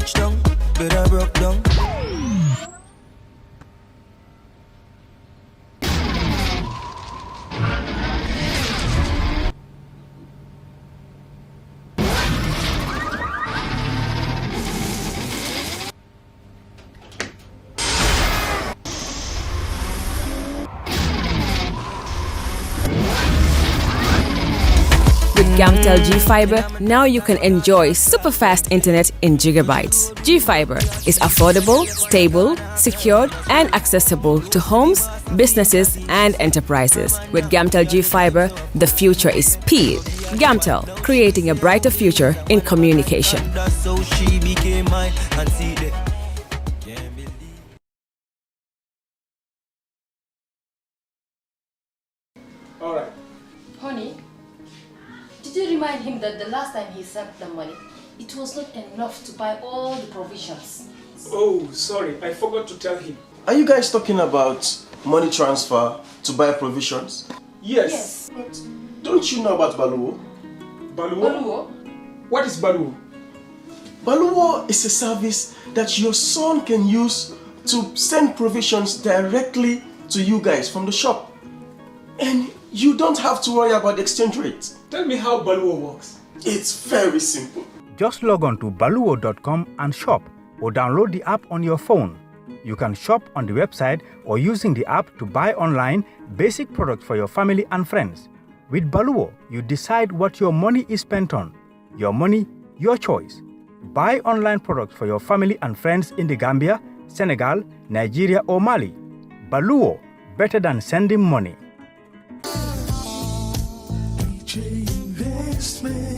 touchdown, better broke down. With Gamtel G Fiber, now you can enjoy super fast internet in gigabytes. G Fiber is affordable, stable, secured, and accessible to homes, businesses, and enterprises. With Gamtel G Fiber, the future is speed. Gamtel, creating a brighter future in communication. That's how she became mine and see the. All right. Honey, did you remind him that the last time he sent the money, it was not enough to buy all the provisions? Oh, sorry, I forgot to tell him. Are you guys talking about money transfer to buy provisions? Yes. But don't you know about Baluwo? Baluwo? Baluwo? What is Baluwo? Baluwo is a service that your son can use to send provisions directly to you guys from the shop. And you don't have to worry about the exchange rate. Tell me how Baluwo works. It's very simple. Just log on to baluwo.com and shop, or download the app on your phone. You can shop on the website or using the app to buy online basic products for your family and friends. With Baluwo, you decide what your money is spent on. Your money, your choice. Buy online products for your family and friends in the Gambia, Senegal, Nigeria, or Mali. Baluwo, better than sending money.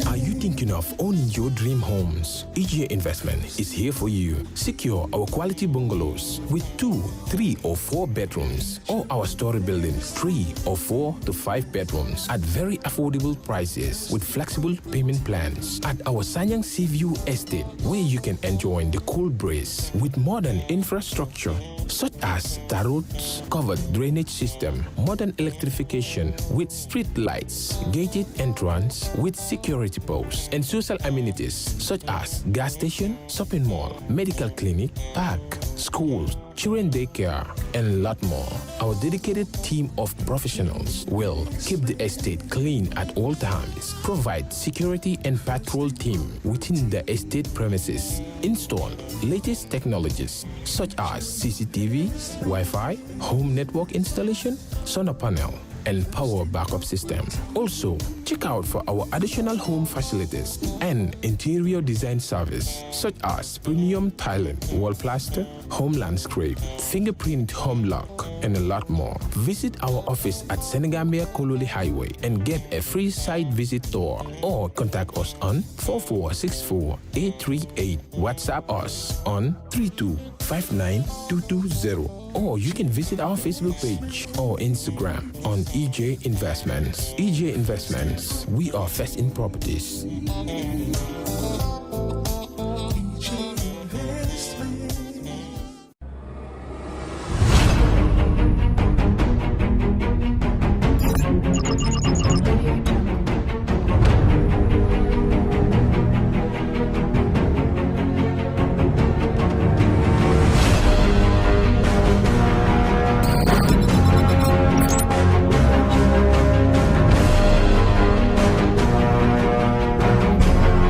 Are you thinking of owning your dream homes? EJ Investment is here for you. Secure our quality bungalows with 2, 3, or 4 bedrooms, or our story buildings, 3 or 4 to 5 bedrooms at very affordable prices with flexible payment plans at our Sanyang Seaview Estate, where you can enjoy the cool breeze with modern infrastructure such as tar roads, covered drainage system, modern electrification with street lights, gated entrance with security posts, and social amenities such as gas station, shopping mall, medical clinic, park, schools, children daycare, and a lot more. Our dedicated team of professionals will keep the estate clean at all times, provide security and patrol team within the estate premises, install latest technologies such as CCTV, Wi-Fi, home network installation, solar panel, and power backup system. Also, check out for our additional home facilities and interior design service such as premium tiling, wall plaster, home landscape, fingerprint home lock, and a lot more. Visit our office at Senegambia Kololi Highway and get a free site visit tour, or contact us on 4464838. WhatsApp us on 3259220. Or you can visit our Facebook page or Instagram on EJ Investments. EJ Investments, we are first in properties.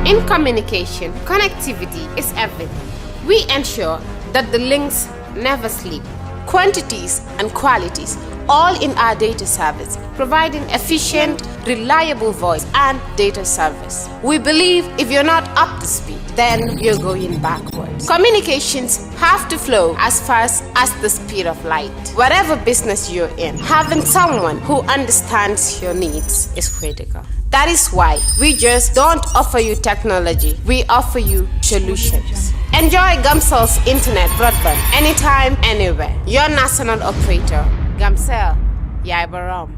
In communication, connectivity is everything. We ensure that the links never sleep. Quantities and qualities, all in our data service, providing efficient, reliable voice and data service. We believe if you're not up to speed, then you're going backwards. Communications have to flow as fast as the speed of light. Whatever business you're in, having someone who understands your needs is critical. That is why we just don't offer you technology, we offer you solutions. Enjoy Gamcel's internet broadband anytime, anywhere. Your national operator, Gamcel, Yaibaram.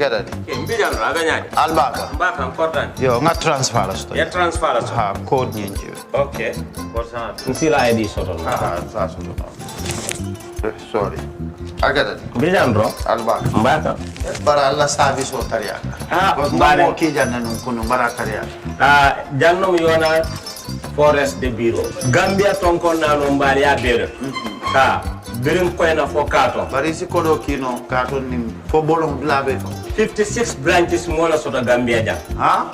Agada. Mbijan aganya. Albaka. Mbaka important. Yo, nga transfer la sto. Ya transfer la sto. Ha, code nyinji. Okay. Kosa. Nsila ID soto. Sa soto. Sorry. Agada. Mbijan bro. Albaka. Mbaka. Bara alla service o tariaka. Bare mo ki janna nun kunu bara tariaka. Jannom yona forest de bureau. Gambia tonkon na no mbali ya bele. Birin koyna fo kato. Bari si kodo kino kato nim fo bolong labe ko. 56 branches mola sota Gambia jang. Ha?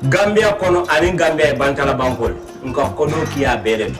Gambia kono ani Gambia bantala bankol. Nko kono kiya bele.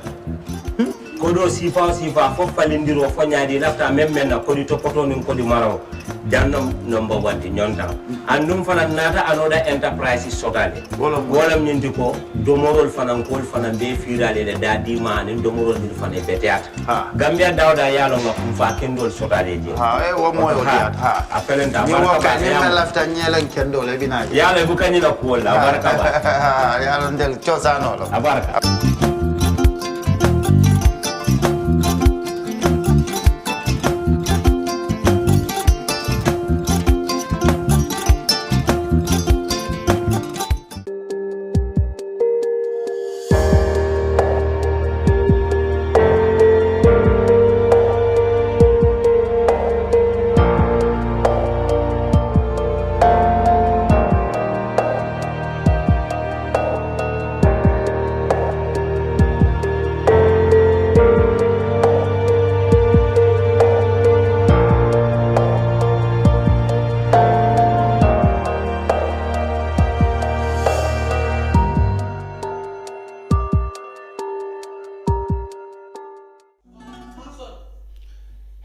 Kodo sifa fo falindiro fo nyaadi lafta memmen na kodi to poto nin kodi maraw. Jannam number 1 ti nyonta. Andum fana nata anoda enterprise sotale. Wolam nyindi ko domorol fana kol fana be firale de dadi ma nin domorol ni fana beteat. Gambia dawda yalo ma kum fa kendol sotale je. Wo moyo diat. Apelenta ni waka ni lafta nyelen kendol e binaji. Yalo bu kanyi la ko la baraka ba. Yalo ndel chosano lo. Abaraka.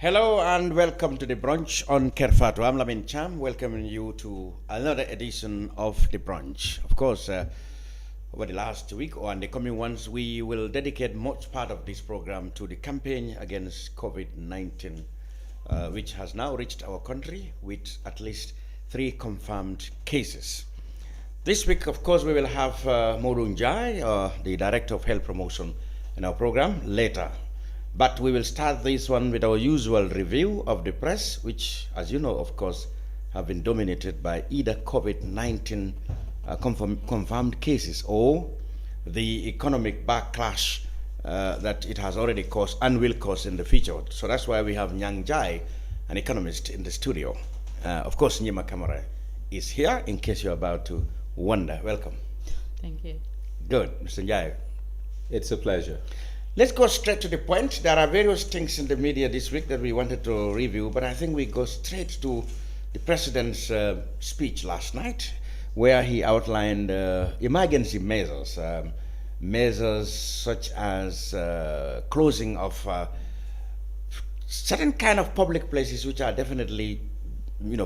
Hello and welcome to the Brunch on Kerr, Fatou. I'm Lamin Cham, welcoming you to another edition of the Brunch. Of course, over the last week or in the coming ones, we will dedicate much part of this program to the campaign against COVID-19, which has now reached our country with at least 3 confirmed cases. This week, of course, we will have Modou, Njie, the Director of Health Promotion, in our program later. But we will start this one with our usual review of the press, which, as you know, of course, have been dominated by either COVID-19 confirmed cases or the economic backlash that it has already caused and will cause in the future. So that's why we have Nyang, an economist, in the studio. Of course, Njie Camara is here, in case you're about to wonder. Welcome. Thank you. Good. Mr. Njie. It's a pleasure. Let's go straight to the point. There are various things in the media this week that we wanted to review, but I think we go straight to the president's speech last night, where he outlined emergency measures, measures such as closing of certain kind of public places which are definitely,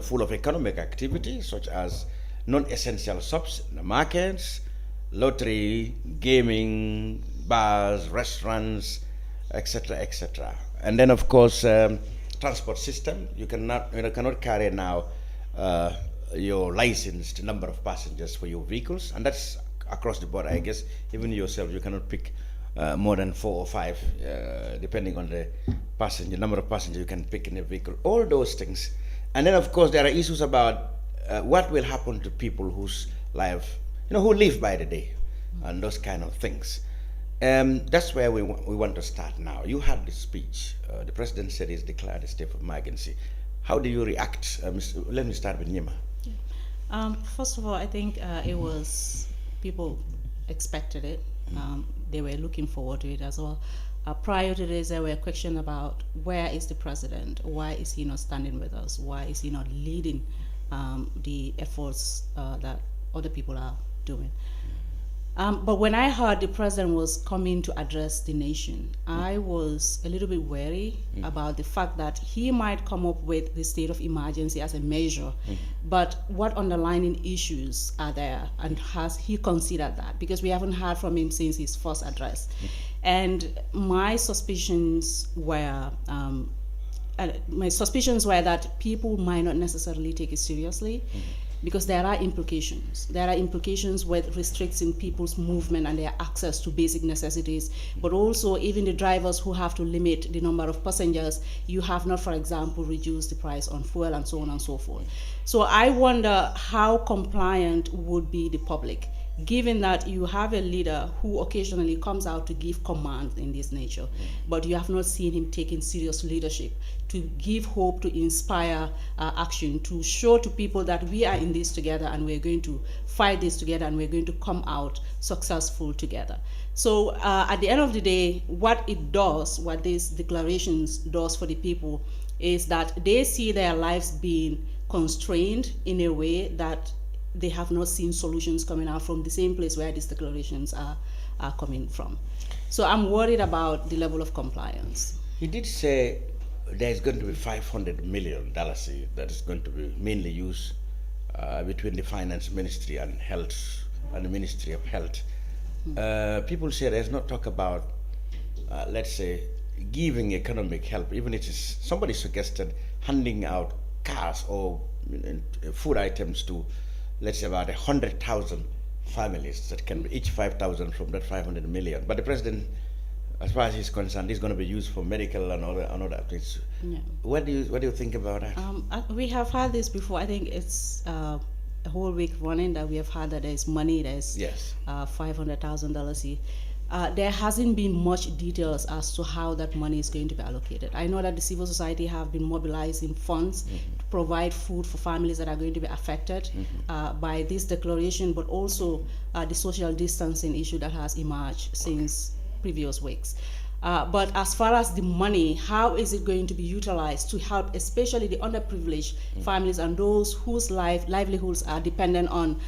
full of economic activity, such as non-essential shops, markets, lottery, gaming, bars, restaurants, etc., etc. And then, of course, transport system. You cannot carry now your licensed number of passengers for your vehicles, and that's across the board. I guess even yourself, you cannot pick more than 4 or 5, depending on the number of passengers you can pick in a vehicle. All those things, and then, of course, there are issues about what will happen to people whose life, who live by the day, and those kind of things. That's where we want to start now. You had the speech. The president said he's declared a state of emergency. How do you react? Let me start with Njie. First of all, I think it was, people expected it. They were looking forward to it as well. Prior to this, there were questions about where is the president? Why is he not standing with us? Why is he not leading the efforts that other people are doing? But when I heard the president was coming to address the nation, I was a little bit wary about the fact that he might come up with the state of emergency as a measure, but what underlying issues are there, and has he considered that? Because we haven't heard from him since his first address. And my suspicions were that people might not necessarily take it seriously. because there are implications. There are implications with restricting people's movement and their access to basic necessities, but also even the drivers who have to limit the number of passengers. You have not, for example, reduced the price on fuel and so on and so forth. So I wonder how compliant would be the public, given that you have a leader who occasionally comes out to give commands in this nature, but you have not seen him taking serious leadership to give hope, to inspire action, to show to people that we are in this together and we're going to fight this together and we're going to come out successful together. So at the end of the day, what it does, what these declarations does for the people, is that they see their lives being constrained in a way that they have not seen solutions coming out from the same place where these declarations are coming from. So I'm worried about the level of compliance. He did say there's going to be $500 million that is going to be mainly used between the Finance Ministry and Health and the Ministry of Health. People say there's no talk about, let's say, giving economic help, even if it's, somebody suggested handing out cars or food items to, let's say, about 100,000 families that can be each 5,000 from that 500 million. But the president, as far as he's concerned, is going to be used for medical and other things. Yeah. What do you think about that? We have had this before. I think it's a whole week running that we have had that there's money. There's $500,000. There hasn't been much details as to how that money is going to be allocated. I know that the civil society have been mobilizing funds to provide food for families that are going to be affected by this declaration, but also the social distancing issue that has emerged since previous weeks. But as far as the money, how is it going to be utilized to help especially the underprivileged families and those whose livelihoods are dependent on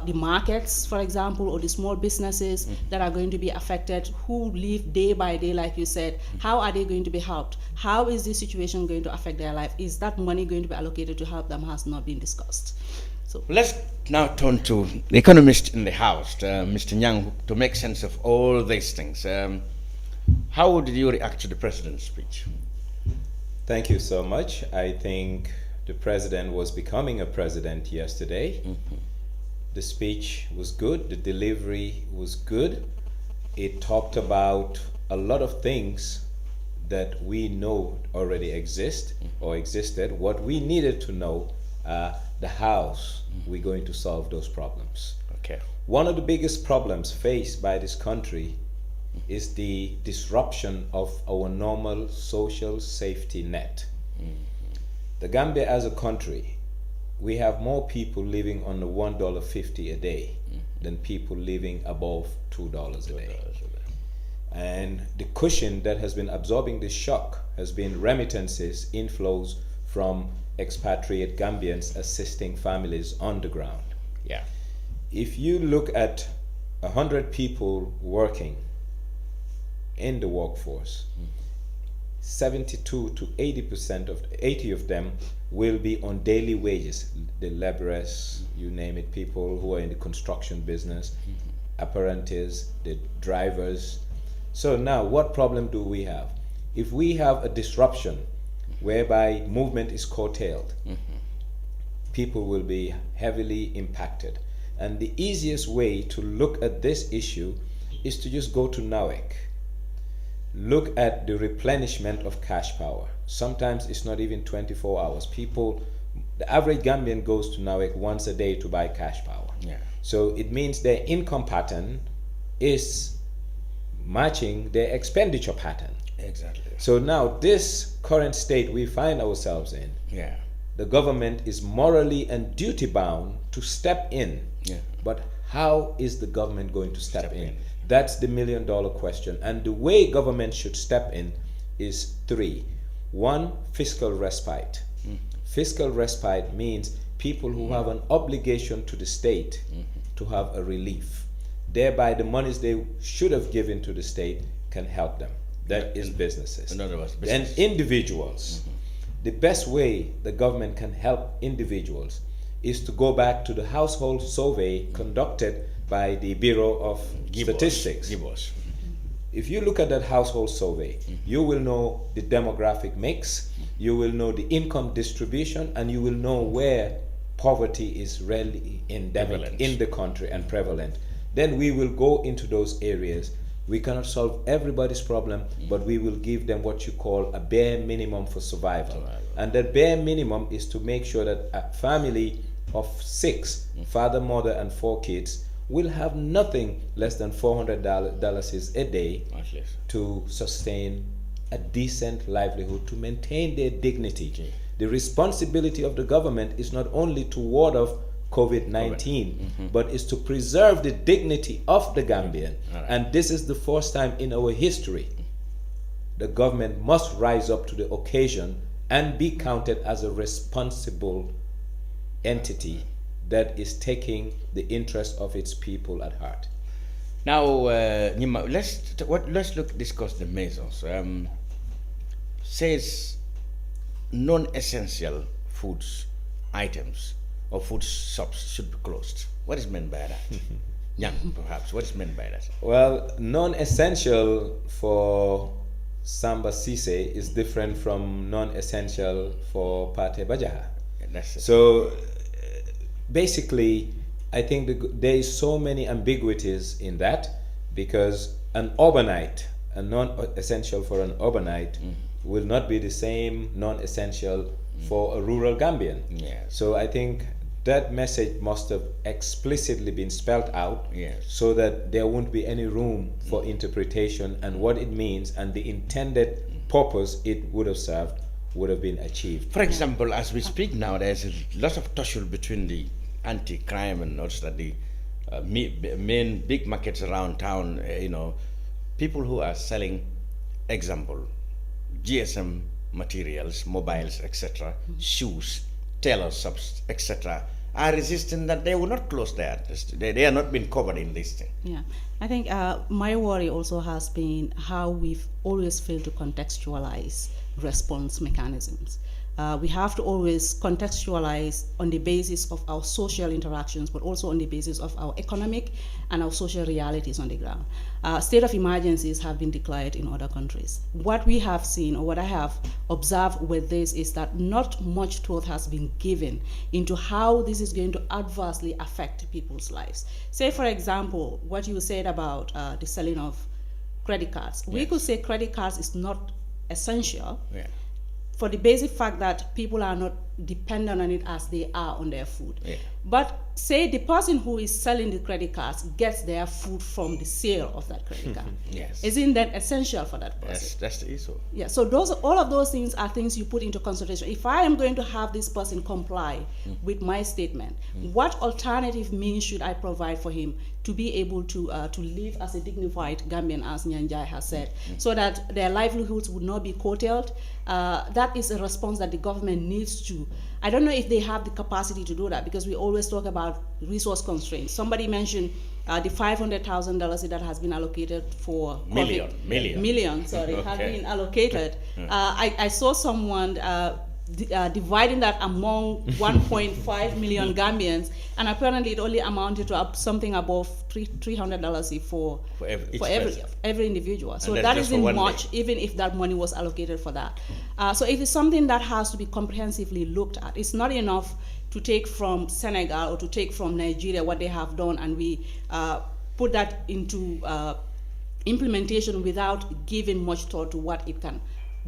the markets, for example, or the small businesses that are going to be affected, who live day by day, like you said? How are they going to be helped? How is this situation going to affect their life? Is that money going to be allocated to help them? Has not been discussed. So let's now turn to the economist in the house, Mr. Nyang, to make sense of all these things. How did you react to the president's speech? Thank you so much. I think the president was becoming a president yesterday. The speech was good. The delivery was good. It talked about a lot of things that we know already exist or existed. What we needed to know, the hows we're going to solve those problems. Okay. One of the biggest problems faced by this country is the disruption of our normal social safety net. The Gambia as a country, we have more people living on the $1.50 a day than people living above $2 a day. And the cushion that has been absorbing this shock has been remittances, inflows from expatriate Gambians assisting families on the ground. Yeah. If you look at 100 people working in the workforce, 72 to 80 of them will be on daily wages. The laborers, you name it, people who are in the construction business, apprentices, the drivers. So now, what problem do we have? If we have a disruption whereby movement is curtailed, people will be heavily impacted. And the easiest way to look at this issue is to just go to NAWEC. Look at the replenishment of cash power. Sometimes it's not even 24 hours. People, the average Gambian goes to NAWEC once a day to buy cash power. Yeah. So it means their income pattern is matching their expenditure pattern. Exactly. So now this current state we find ourselves in, the government is morally and duty bound to step in. But how is the government going to step in? That's the $1 million question. And the way government should step in is three. One, fiscal respite. Fiscal respite means people who have an obligation to the state to have a relief. Thereby the monies they should have given to the state can help them. That is businesses. In other words, and individuals. The best way the government can help individuals is to go back to the household survey conducted by the Bureau of Statistics. If you look at that household survey, you will know the demographic mix, you will know the income distribution, and you will know where poverty is really endemic Prevalent. in the country and prevalent, then we will go into those areas. We cannot solve everybody's problem, but we will give them what you call a bare minimum for survival. And that bare minimum is to make sure that a family of 6, father, mother, and 4 kids, will have nothing less than $400 a day to sustain a decent livelihood, to maintain their dignity. The responsibility of the government is not only to ward off COVID-19, but is to preserve the dignity of the Gambian. And this is the first time in our history the government must rise up to the occasion and be counted as a responsible entity that is taking the interest of its people at heart. Now, Nima, let's discuss the measures. Says non-essential foods items or food shops should be closed. What is meant by that? Nyang, perhaps. What is meant by that? Well, non-essential for Samba Sise is different from non-essential for Pate Bajaha. So basically, I think there is so many ambiguities in that, because an urbanite, a non-essential for an urbanite, will not be the same non-essential for a rural Gambian. So I think that message must have explicitly been spelled out, so that there won't be any room for interpretation, and what it means and the intended purpose it would have served would have been achieved. For example, as we speak now, there's a lot of tussle between the anti-crime and also the main big markets around town. People who are selling, example, GSM materials, mobiles, etc., shoes, tailor shops, etc., are resistant that they will not close there. They are not been covered in this thing. Yeah, I think my worry also has been how we've always failed to contextualize response mechanisms. We have to always contextualize on the basis of our social interactions, but also on the basis of our economic and our social realities on the ground. State of emergencies have been declared in other countries. What we have seen, or what I have observed with this, is that not much thought has been given into how this is going to adversely affect people's lives. Say, for example, what you said about the selling of credit cards. We could say credit cards is not essential, for the basic fact that people are not dependent on it as they are on their food. But say the person who is selling the credit cards gets their food from the sale of that credit card. Isn't that essential for that person? That's the issue. Yeah, so all of those things are things you put into consideration. If I am going to have this person comply with my statement, what alternative means should I provide for him to be able to live as a dignified Gambian, as Njie has said, so that their livelihoods would not be curtailed? That is a response that the government needs to. I don't know if they have the capacity to do that, because we always talk about resource constraints. Somebody mentioned the $500,000 that has been allocated for million, has been allocated. I saw someone dividing that among 1.5 million Gambians, and apparently it only amounted to something above $300 for every individual. So that isn't much, even if that money was allocated for that. So it is something that has to be comprehensively looked at. It's not enough to take from Senegal or to take from Nigeria what they have done, and we put that into implementation without giving much thought to what it can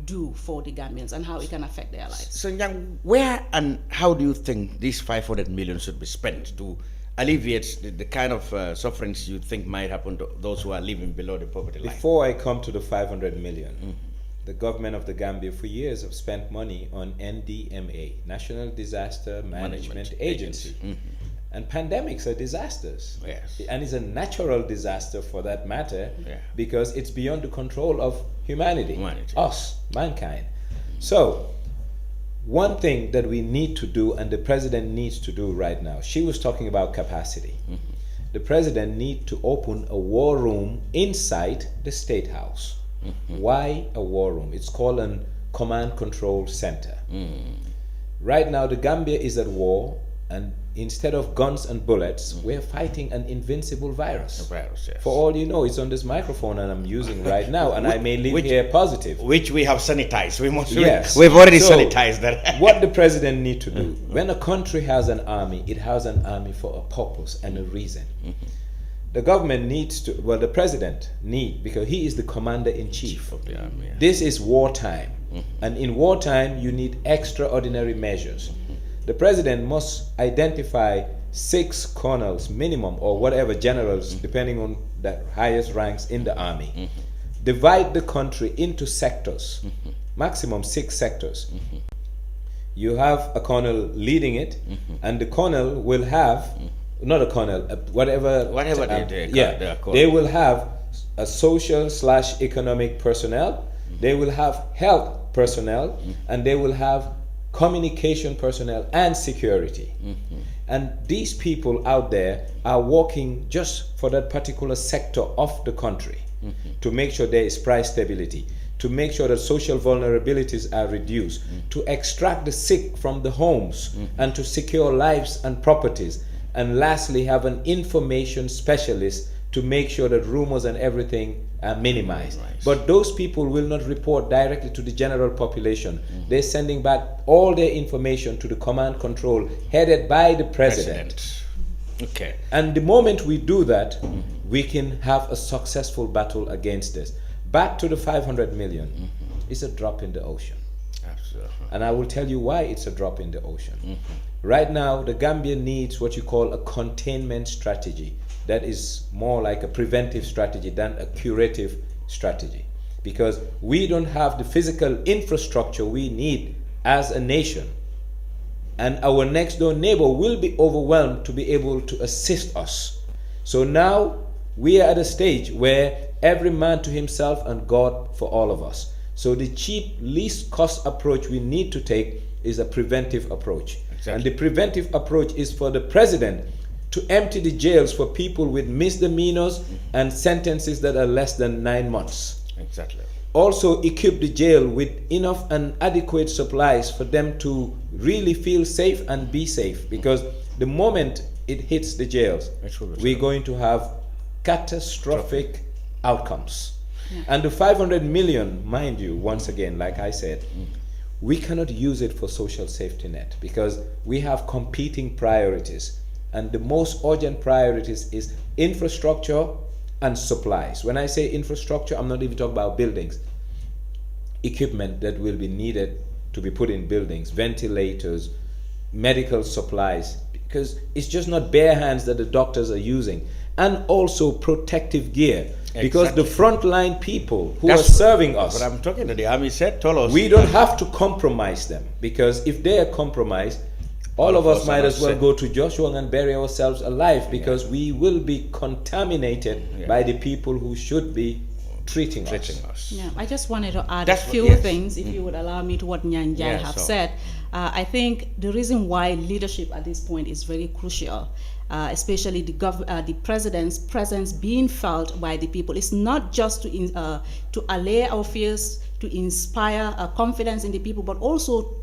do for the Gambians and how it can affect their lives. So, Nyang, where and how do you think these 500 million should be spent to alleviate the kind of sufferings you think might happen to those who are living below the poverty line? Before I come to the 500 million, the government of the Gambia for years have spent money on NDMA, National Disaster Management Agency. And pandemics are disasters. And it's a natural disaster for that matter, because it's beyond the control of humanity. Us, mankind. So, one thing that we need to do, and the president needs to do right now, she was talking about capacity. The president needs to open a war room inside the State House. Why a war room? It's called a command control center. Right now, the Gambia is at war, and instead of guns and bullets, we're fighting an invincible virus. A virus, yes. For all you know, it's on this microphone and I'm using right now, and I may leave here positive. Which we have sanitized. Yes. We've already So, sanitized that. What the president need to do, when a country has an army, it has an army for a purpose and a reason. The government needs to, well, the president because he is the commander-in-chief of the army. Yeah. This is wartime. And in wartime, you need extraordinary measures. The president must identify 6 colonels minimum, or whatever generals, depending on the highest ranks in the army. Divide the country into sectors, maximum 6 sectors. You have a colonel leading it, and the colonel will have, not a colonel, whatever they will have a social/economic personnel, they will have health personnel, and they will have communication personnel and security. And these people out there are working just for that particular sector of the country to make sure there is price stability, to make sure that social vulnerabilities are reduced, to extract the sick from the homes and to secure lives and properties, and lastly have an information specialist to make sure that rumors and everything are minimized. But those people will not report directly to the general population. They're sending back all their information to the command control headed by the president. Okay. And the moment we do that, we can have a successful battle against this. Back to the 500 million. It's a drop in the ocean. Absolutely. And I will tell you why it's a drop in the ocean. Right now, the Gambia needs what you call a containment strategy. That is more like a preventive strategy than a curative strategy, because we don't have the physical infrastructure we need as a nation, and our next door neighbor will be overwhelmed to be able to assist us. So now we are at a stage where every man to himself and God for all of us. So the cheap, least cost approach we need to take is a preventive approach. Exactly. And the preventive approach is for the president to empty the jails for people with misdemeanors and sentences that are less than 9 months. Exactly. Also equip the jail with enough and adequate supplies for them to really feel safe and be safe, because the moment it hits the jails, we're going to have catastrophic outcomes. And the 500 million, mind you, once again, like I said, we cannot use it for social safety net because we have competing priorities. And the most urgent priorities is infrastructure and supplies. When I say infrastructure, I'm not even talking about buildings. Equipment that will be needed to be put in buildings, ventilators, medical supplies, because it's just not bare hands that the doctors are using. And also protective gear. Because the frontline people who are serving us, what I'm talking to the army told us, we don't have to compromise them, because if they are compromised, all of us might as well go to Joshua and bury ourselves alive, because we will be contaminated by the people who should be treating us. Yeah, I just wanted to add a few things, if you would allow me, to what Nyang have said. I think the reason why leadership at this point is very crucial, especially the president's presence being felt by the people, is not just to allay our fears, to inspire confidence in the people, but also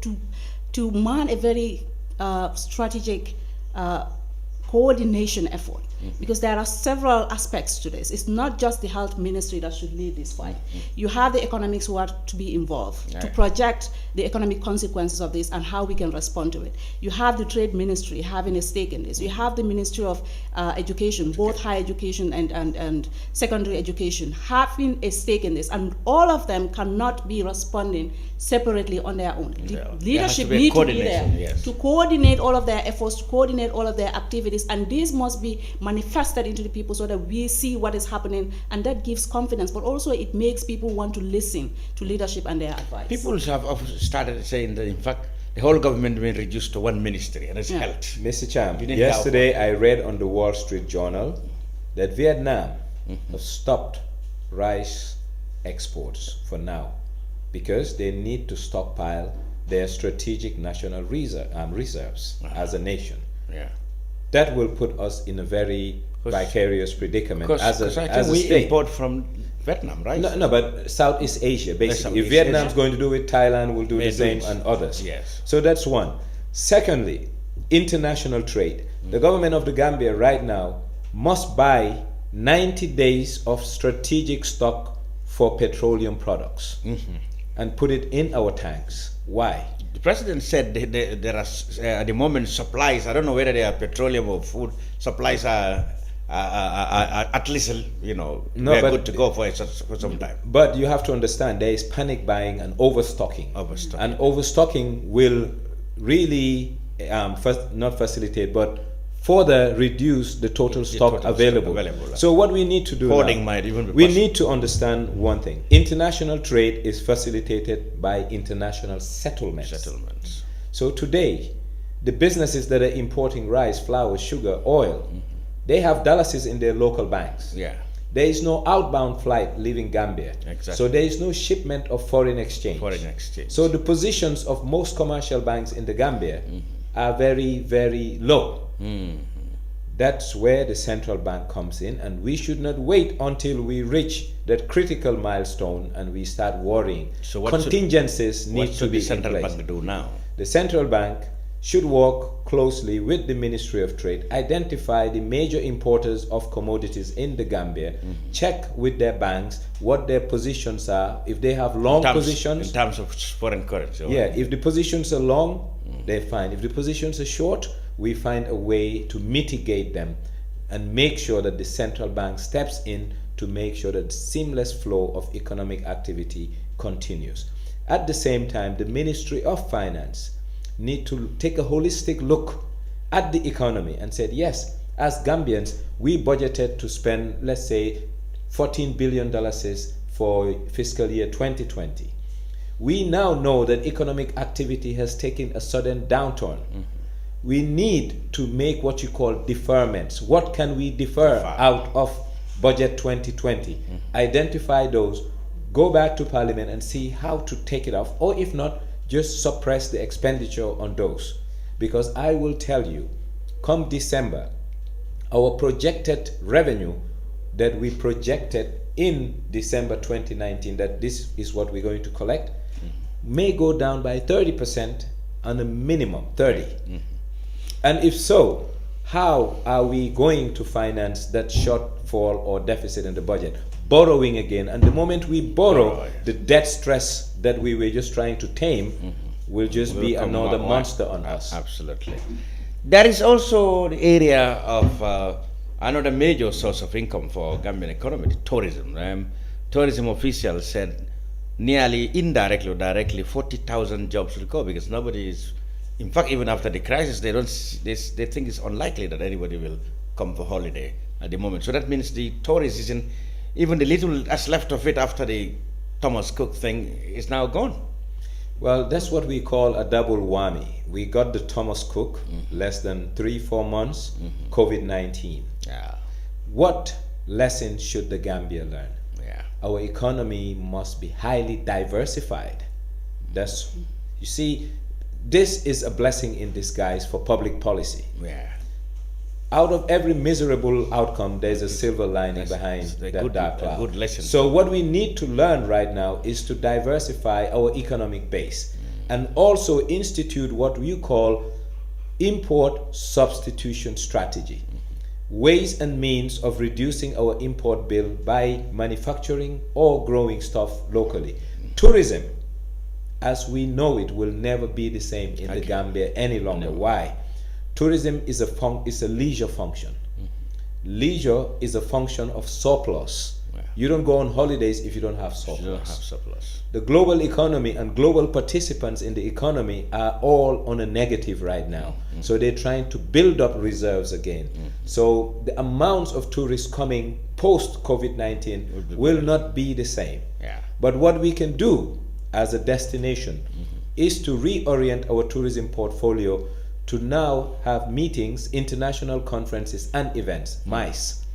to man a very strategic coordination effort, because there are several aspects to this. It's not just the health ministry that should lead this fight. You have the economics who are to be involved, to project the economic consequences of this and how we can respond to it. You have the trade ministry having a stake in this. You have the Ministry of Education, both higher education and secondary education, having a stake in this, and all of them cannot be responding separately on their own. The leadership needs to be there to coordinate all of their efforts, to coordinate all of their activities, and these must be manifested into the people so that we see what is happening, and that gives confidence, but also it makes people want to listen to leadership and their advice. People have started saying that, in fact, the whole government been reduced to one ministry, and it's health. Mr. Cham, yesterday I read on the Wall Street Journal that Vietnam have stopped rice exports for now because they need to stockpile their strategic national reserves as a nation. That will put us in a very vicarious predicament as a state. Import from Vietnam, right? No, but Southeast Asia, basically. If Vietnam's going to do it, Thailand will do the same, and others. Yes. So that's one. Secondly, international trade. The government of the Gambia right now must buy 90 days of strategic stock for petroleum products and put it in our tanks. Why? The president said there are at the moment supplies. I don't know whether they are petroleum or food supplies are at least we're good to go for some time. But you have to understand there is panic buying and overstocking. And overstocking will really not facilitate, but further reduce the total stock available. So what we need to do hoarding now, might even be we possible. need to understand one thing. International trade is facilitated by international settlements. So today, the businesses that are importing rice, flour, sugar, oil, they have dollars in their local banks. Yeah. There is no outbound flight leaving Gambia. Exactly. So there is no shipment of foreign exchange. So the positions of most commercial banks in the Gambia are very, very low. That's where the central bank comes in, and we should not wait until we reach that critical milestone and we start worrying. So what contingencies need to be the central in place. bank do now? The central bank should work closely with the Ministry of Trade, identify the major importers of commodities in the Gambia, check with their banks what their positions are. If they have long positions in terms of foreign currency. if the positions are long, they're fine. If the positions are short, we find a way to mitigate them and make sure that the central bank steps in to make sure that the seamless flow of economic activity continues. At the same time, the Ministry of Finance need to take a holistic look at the economy and said, yes, as Gambians, we budgeted to spend, let's say, $14 billion for fiscal year 2020. We now know that economic activity has taken a sudden downturn. We need to make what you call deferments. What can we defer out of budget 2020? Identify those, go back to Parliament and see how to take it off, or if not, just suppress the expenditure on those. Because I will tell you, come December, our projected revenue that we projected in December 2019, that this is what we're going to collect, may go down by 30% on a minimum, 30. And if so, how are we going to finance that shortfall or deficit in the budget? Borrowing again, and the moment we borrow, the debt stress that we were just trying to tame will just be another monster on us. Absolutely. There is also the area of another major source of income for Gambian economy, tourism. Tourism officials said nearly indirectly or directly 40,000 jobs will go, because nobody is, in fact, even after the crisis, they think it's unlikely that anybody will come for holiday at the moment. So that means the tourist isn't, even the little that's left of it after the Thomas Cook thing is now gone. Well, that's what we call a double whammy. We got the Thomas Cook, less than 3-4 months, COVID-19. What lessons should the Gambia learn? Our economy must be highly diversified. That's, you see, this is a blessing in disguise for public policy. Out of every miserable outcome, there's a silver lining behind that dark cloud. Good lesson. So what we need to learn right now is to diversify our economic base and also institute what we call import substitution strategy. Ways and means of reducing our import bill by manufacturing or growing stuff locally. Tourism, as we know it, will never be the same in the Gambia any longer. Why? Tourism is a leisure function. Leisure is a function of surplus. You don't go on holidays if you don't have surplus. The global economy and global participants in the economy are all on a negative right now. So they're trying to build up reserves again. So the amounts of tourists coming post COVID-19 will not be the same. But what we can do as a destination is to reorient our tourism portfolio to now have meetings, international conferences and events, MICE.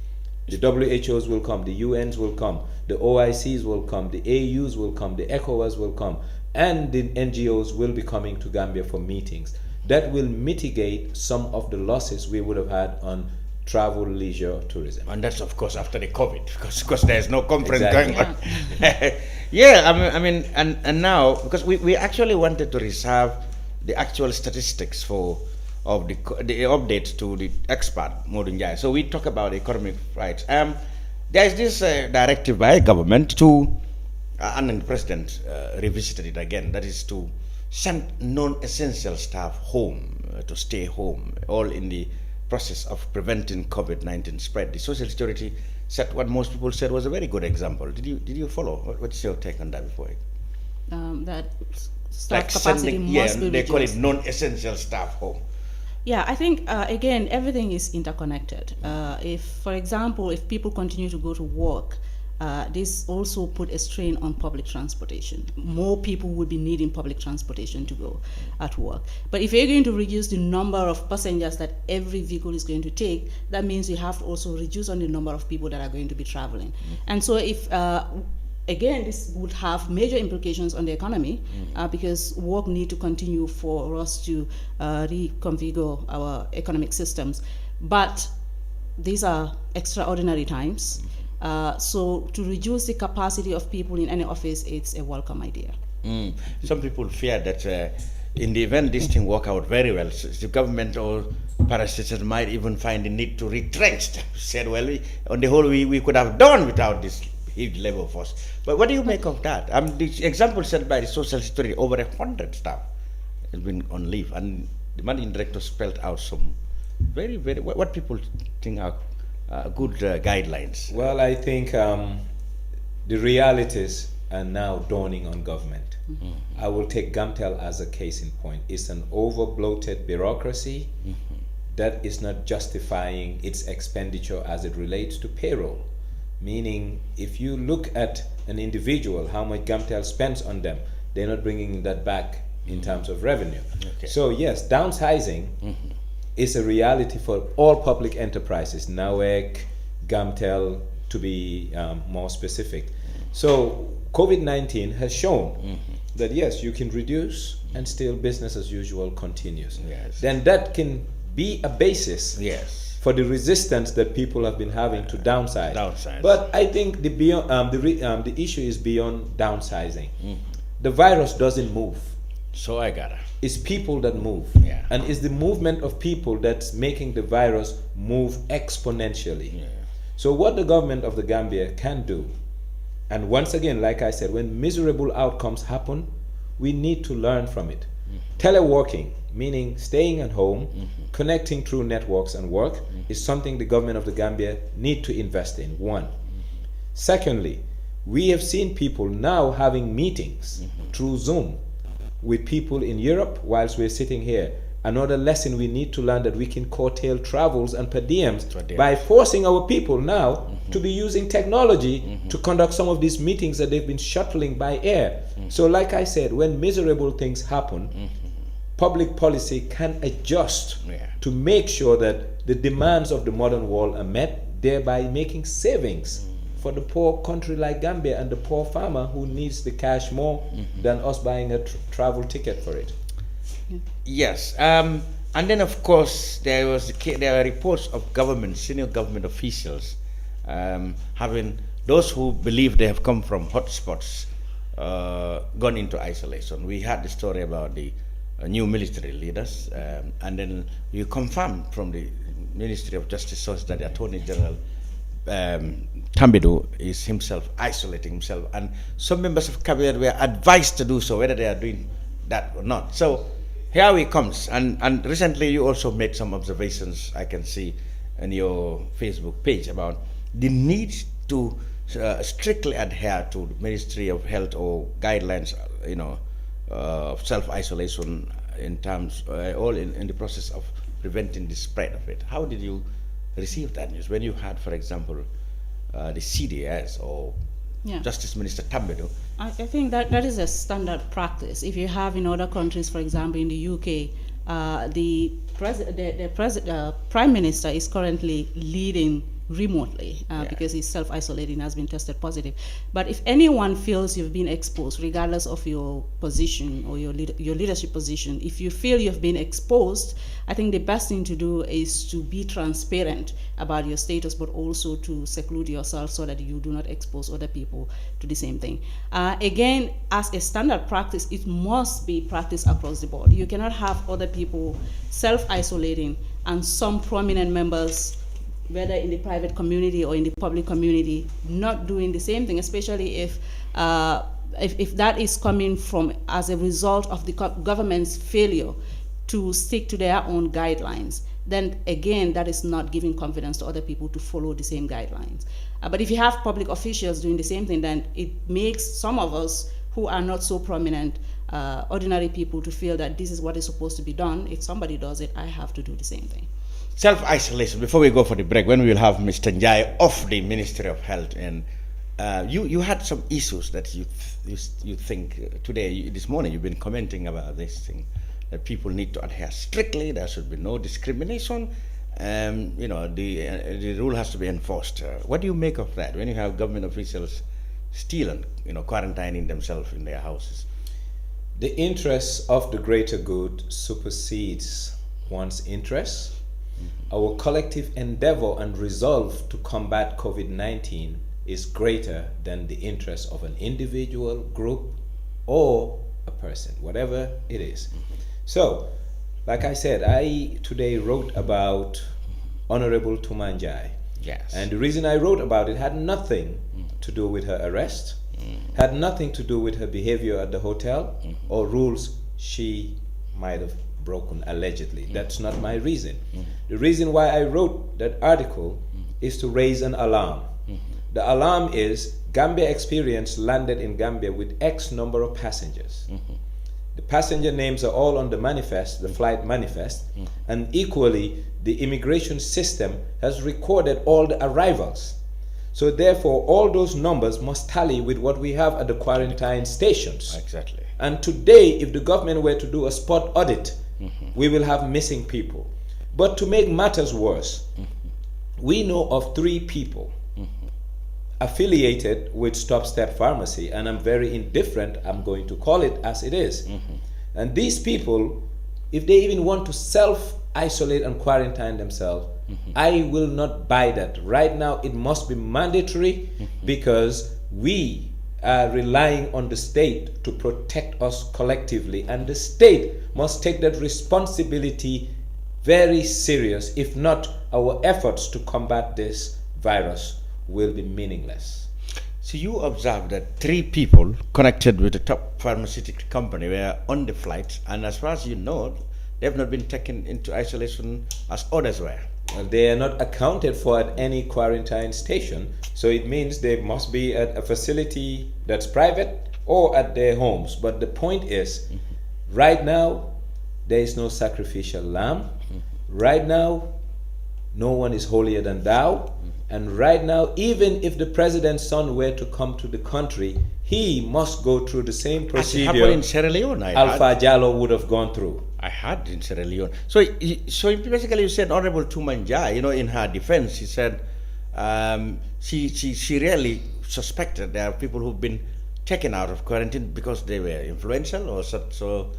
The WHOs will come, the UNs will come, the OICs will come, the AUs will come, the ECOWAS will come, and the NGOs will be coming to Gambia for meetings. That will mitigate some of the losses we would have had on travel, leisure, tourism. And that's, of course, after the COVID, because there's no conference going on. I mean, and now, because we actually wanted to reserve the actual statistics for of the updates to the expert, Modou Njie. So we talk about economic rights. There is this directive by government to, and the president revisited it again, that is to send non-essential staff home, to stay home, all in the process of preventing COVID-19 spread. The Social Security said what most people said was a very good example. Did you follow? What's your take on that before? That staff capacity must be reduced. They call it non-essential staff home. Yeah, I think, again, everything is interconnected. If, for example, if people continue to go to work, this also put a strain on public transportation. More people would be needing public transportation to go at work. But if you're going to reduce the number of passengers that every vehicle is going to take, that means you have to also reduce on the number of people that are going to be traveling. And so if again, this would have major implications on the economy because work need to continue for us to reconfigure our economic systems. But these are extraordinary times. So to reduce the capacity of people in any office, it's a welcome idea. Some people fear that in the event this thing work out very well, so the government or parastatals might even find the need to retrench. Said, well, on the whole, we could have done without this huge labor force. But what do you make of that? The example set by the Social Security, over 100 staff has been on leave, and the managing director spelled out some very, very, what people think are good guidelines. Well, I think the realities are now dawning on government. I will take Gamtel as a case in point. It's an over-bloated bureaucracy that is not justifying its expenditure as it relates to payroll. Meaning, if you look at an individual, how much Gamtel spends on them, they're not bringing that back in terms of revenue. Okay. So yes, downsizing is a reality for all public enterprises, NAWEC, Gamtel, to be more specific. So COVID-19 has shown that yes, you can reduce and still business as usual continues. Yes. Then that can be a basis for the resistance that people have been having to downsize. But I think the issue is beyond downsizing. The virus doesn't move. So I got it. It's people that move. And it's the movement of people that's making the virus move exponentially. So what the government of the Gambia can do, and once again, like I said, when miserable outcomes happen, we need to learn from it. Teleworking, meaning staying at home, connecting through networks and work, is something the government of the Gambia need to invest in, one. Secondly, we have seen people now having meetings through Zoom with people in Europe whilst we're sitting here. Another lesson we need to learn, that we can curtail travels and per diems by forcing our people now to be using technology to conduct some of these meetings that they've been shuttling by air. So like I said, when miserable things happen, public policy can adjust to make sure that the demands of the modern world are met, thereby making savings for the poor country like Gambia and the poor farmer who needs the cash more than us buying a travel ticket for it. Yes, and then of course there were reports of senior government officials having those who believe they have come from hotspots gone into isolation. We had the story about the new military leaders, and then you confirmed from the Ministry of Justice source that the Attorney General Tambidou is himself isolating himself, and some members of cabinet were advised to do so, whether they are doing that or not. So here he comes, and recently you also made some observations, I can see on your Facebook page, about the need to strictly adhere to the Ministry of Health or guidelines, of self-isolation in terms, all in the process of preventing the spread of it. How did you receive that news when you had, for example, the CDS or Justice Minister Tambidou? I think that is a standard practice. If you have in other countries, for example, in the UK, the Prime Minister is currently leading remotely because he's self-isolating, has been tested positive. But if anyone feels you've been exposed, regardless of your position or your leadership position, if you feel you've been exposed, I think the best thing to do is to be transparent about your status, but also to seclude yourself so that you do not expose other people to the same thing. Again, as a standard practice, it must be practiced across the board. You cannot have other people self-isolating and some prominent members, whether in the private community or in the public community, not doing the same thing, especially if that is coming from as a result of the government's failure to stick to their own guidelines. Then again, that is not giving confidence to other people to follow the same guidelines. But if you have public officials doing the same thing, then it makes some of us who are not so prominent, ordinary people, to feel that this is what is supposed to be done. If somebody does it, I have to do the same thing. Self-isolation. Before we go for the break, when we will have Mr. Njie of the Ministry of Health, and you had some issues that you think today, this morning, you've been commenting about this thing, that people need to adhere strictly. There should be no discrimination. The rule has to be enforced. What do you make of that when you have government officials still, quarantining themselves in their houses? The interests of the greater good supersedes one's interests. Our collective endeavor and resolve to combat COVID-19 is greater than the interests of an individual, group, or a person, whatever it is. So, like I said, I today wrote about Honorable Njie. Yes. And the reason I wrote about it had nothing to do with her arrest, had nothing to do with her behavior at the hotel, or rules she might have broken allegedly. That's not my reason. The reason why I wrote that article is to raise an alarm. The alarm is Gambia Experience landed in Gambia with X number of passengers. The passenger names are all on the manifest, the flight manifest, and equally the immigration system has recorded all the arrivals. So therefore all those numbers must tally with what we have at the quarantine stations. Exactly. And today, if the government were to do a spot audit, we will have missing people. But to make matters worse, we know of 3 people affiliated with Stop Step Pharmacy, and I'm very indifferent, I'm going to call it as it is. And these people, if they even want to self-isolate and quarantine themselves, I will not buy that. Right now, it must be mandatory because we are relying on the state to protect us collectively, and the state must take that responsibility very serious. If not, our efforts to combat this virus will be meaningless. So you observed that 3 people connected with the top pharmaceutical company were on the flight, and as far as you know, they have not been taken into isolation as others were. Well, they are not accounted for at any quarantine station, so it means they must be at a facility that's private or at their homes. But the point is, right now, there is no sacrificial lamb. Right now, no one is holier than thou. And right now, even if the president's son were to come to the country, he must go through the same procedure in Sierra Leone, Alpha Jallo would have gone through. I had in Sierra Leone. So basically you said Honorable Njie, in her defense, she said she really suspected there are people who've been taken out of quarantine because they were influential or so.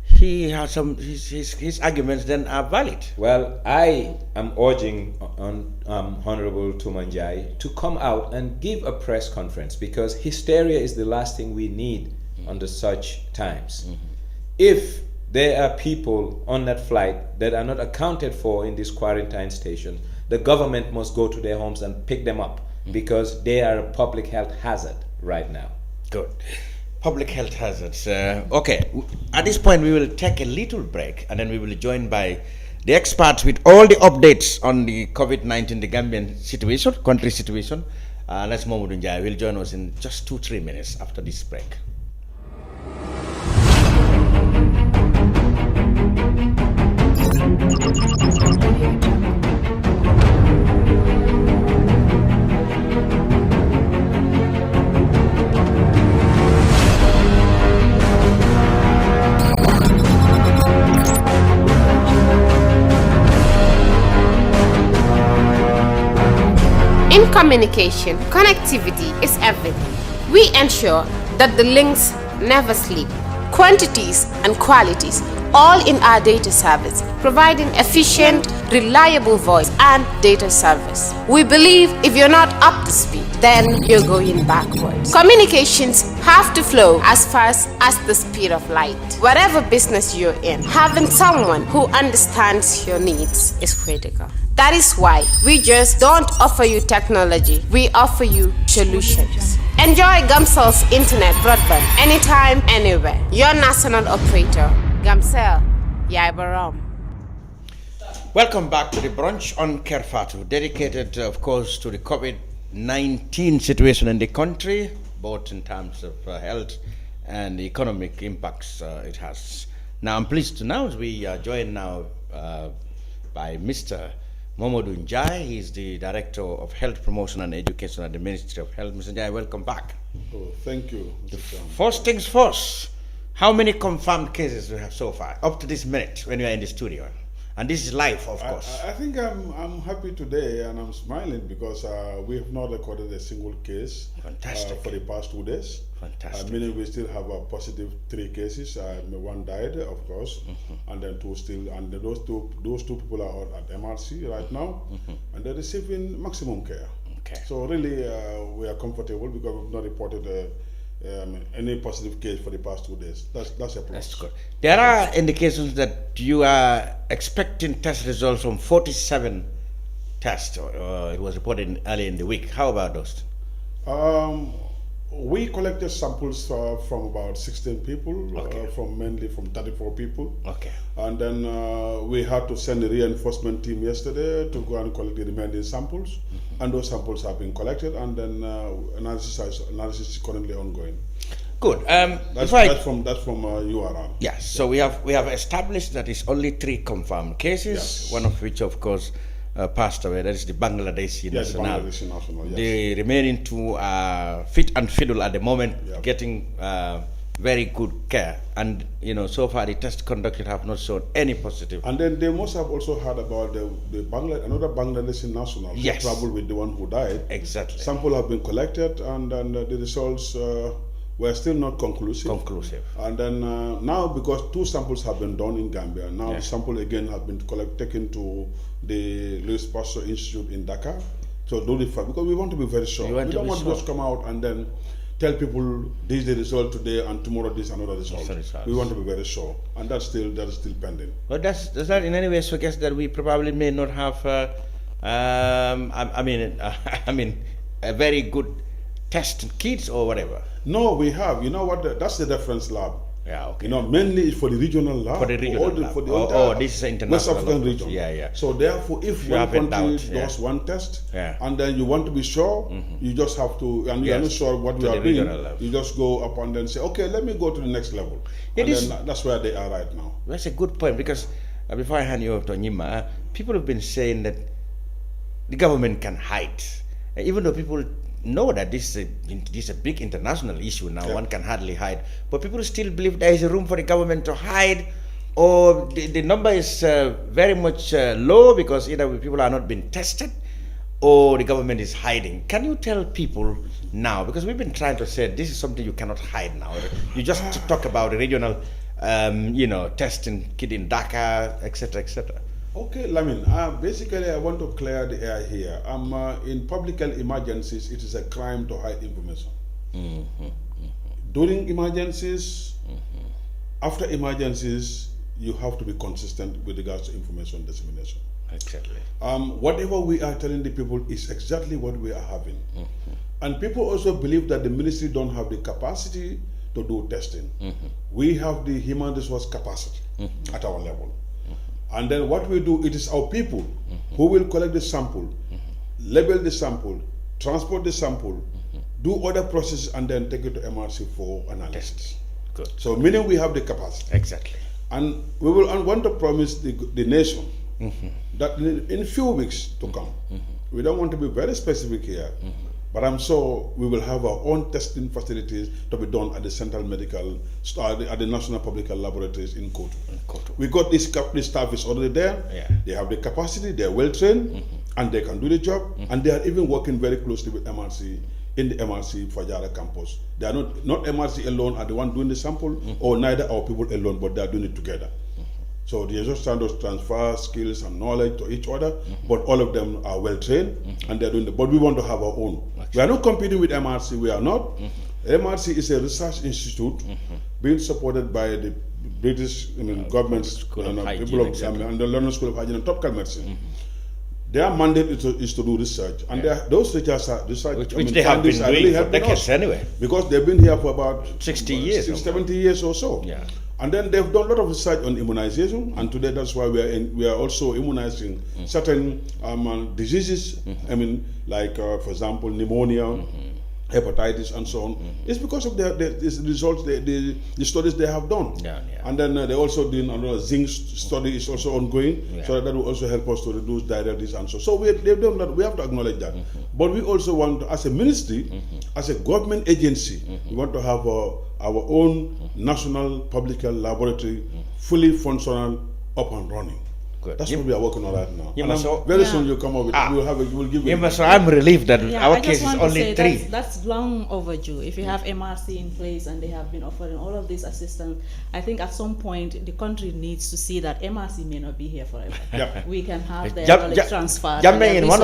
He has his arguments then are valid. Well, I am urging on Honorable Njie to come out and give a press conference, because hysteria is the last thing we need under such times. If there are people on that flight that are not accounted for in this quarantine station, the government must go to their homes and pick them up, because they are a public health hazard right now. Good. Public health hazards. Okay, at this point we will take a little break, and then we will be joined by the experts with all the updates on the COVID-19, the Gambian situation, country situation. Let's Modou Njie will join us in just 2-3 minutes after this break. communication, connectivity is everything. We ensure that the links never sleep. Quantities and qualities, all in our data service, providing efficient, reliable voice and data service. We believe if you're not up to speed, then you're going backwards. Communications have to flow as fast as the speed of light. Whatever business you're in, having someone who understands your needs is critical. That is why we just don't offer you technology, we offer you solutions. Enjoy Gamcel's internet broadband anytime, anywhere. Your national operator, Gamcel, Yaibaram. Welcome back to the brunch on Kerr Fatou, dedicated, of course, to the COVID-19 situation in the country, both in terms of health and the economic impacts it has. Now, I'm pleased to announce we are joined now by Mr. Modou Njie. He's the Director of Health Promotion and Education at the Ministry of Health. Mr. Njie, welcome back. Oh, thank you. First things first, how many confirmed cases do we have so far, up to this minute, when you are in the studio? And this is live, of course. I think I'm happy today, and I'm smiling because we have not recorded a single case for the past 2 days. Fantastic. Meaning we still have a positive 3 cases. One died, of course, and then 2 still. And those two people are out at MRC right now, and they're receiving maximum care. Okay. So really, we are comfortable because we've not reported any positive case for the past 2 days. That's a plus. That's good. There are indications that you are expecting test results from 47 tests. It was reported early in the week. How about those? We collected samples from about 16 people, mainly from 34 people. Okay. And then we had to send a reinforcement team yesterday to go and collect the remaining samples. And those samples have been collected, and then analysis is currently ongoing. Good. That's from URL. Yes. So we have established that it's only 3 confirmed cases. Yes. One of which, of course, passed away. That is the Bangladeshi national. The Bangladeshi national. Yes. The remaining 2 are fit and fiddle at the moment, getting very good care. And so far the test conducted have not shown any positive. And then they must have also heard about another Bangladeshi national who traveled with the one who died. Exactly. Samples have been collected, and then the results were still not conclusive. And then now, because 2 samples have been done in Gambia, now the sample again has been taken to the Louis Pasteur Institute in Dhaka. So do the fact, because we want to be very sure. We don't want to just come out and then tell people this is the result today and tomorrow this is another result. We want to be very sure, and that is still pending. But does that in any way suggest that we probably may not have a very good test kits or whatever? No, we have. You know what? That's the reference lab. Yeah, okay. Mainly it's for the regional lab. For the regional lab. For the entire this is international. West African region. Yeah. So therefore, if one country does one test, and then you want to be sure, you just have to, and you are not sure what we are doing, you just go up and then say, okay, let me go to the next level. And then that's where they are right now. That's a good point, because before I hand you over to Nyima, people have been saying that the government can hide. Even though people know that this is a big international issue now, one can hardly hide, but people still believe there is a room for the government to hide, or the number is very much low because either people are not being tested or the government is hiding. Can you tell people now, because we've been trying to say this is something you cannot hide now, you just talk about the regional testing kit in Dhaka, etc., etc. Okay, Lamin, basically I want to clear the air here. In public health emergencies, it is a crime to hide information. During emergencies, after emergencies, you have to be consistent with regards to information dissemination. Exactly. Whatever we are telling the people is exactly what we are having. And people also believe that the ministry don't have the capacity to do testing. We have the human resource capacity at our level. And then what we do, it is our people who will collect the sample, label the sample, transport the sample, do other processes, and then take it to MRC for analysis. Good. So meaning we have the capacity. Exactly. And we will want to promise the nation that in a few weeks to come, we don't want to be very specific here, but I'm sure we will have our own testing facilities to be done at the Central Medical, at the National Public Health Laboratories in Kotu. We got this staff is already there. They have the capacity, they're well trained, and they can do the job, and they are even working very closely with MRC in the MRC Fajara campus. They are not MRC alone are the one doing the sample, or neither our people alone, but they are doing it together. So they just trying to transfer skills and knowledge to each other, but all of them are well trained, and they're doing it. But we want to have our own. We are not competing with MRC. We are not. MRC is a research institute being supported by the British government's people of and the London School of Hygiene and Tropical Medicine. Their mandate is to do research, and those research which they have been doing for decades anyway. Because they've been here for about 60 years, 70 years or so. Yeah. And then they've done a lot of research on immunization, and today that's why we are also immunizing certain diseases. I mean, like for example, pneumonia, hepatitis, and so on. It's because of the results, the studies they have done. And then they also doing another zinc study is also ongoing, so that will also help us to reduce diabetes and so. So they've done that. We have to acknowledge that. But we also want, as a ministry, as a government agency, we want to have our own national public health laboratory, fully functional, up and running. Good. That's what we are working on right now. And very soon you'll come up with we'll give you. So I'm relieved that our I case just is want only to say 3. That's long overdue. If you have MRC in place and they have been offering all of this assistance, I think at some point the country needs to see that MRC may not be here forever. We can have their knowledge transfer. In one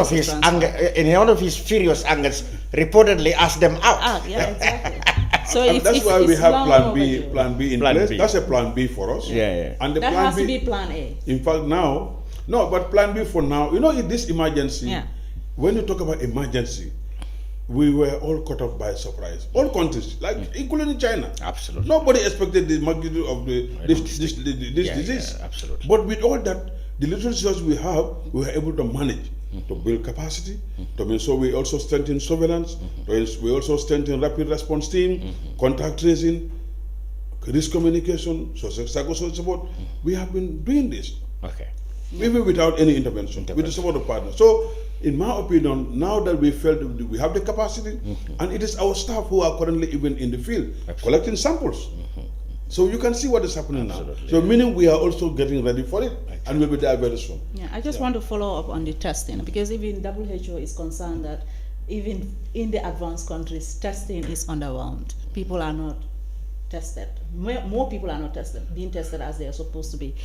of his furious angers, reportedly asked them out. Yeah, exactly. So that's why we have Plan B in place. That's a Plan B for us. And the that Plan has B, to be Plan A. In fact, but Plan B for now. In this emergency, when you talk about emergency, we were all caught off by surprise. All countries, including China. Absolutely. Nobody expected the magnitude of this disease. Absolutely. But with all that, the little resources we have, we were able to manage. To build capacity, so we also strengthen surveillance, we also strengthen rapid response team, contact tracing, risk communication, psychosocial support. We have been doing this, even without any intervention, with the support of partners. So, in my opinion, now that we felt we have the capacity, and it is our staff who are currently even in the field, collecting samples. So you can see what is happening now. So meaning we are also getting ready for it, and we'll be there very soon. I just want to follow up on the testing, because even WHO is concerned that even in the advanced countries, testing is underwhelmed. People are not tested. More people are not being tested as they are supposed to be.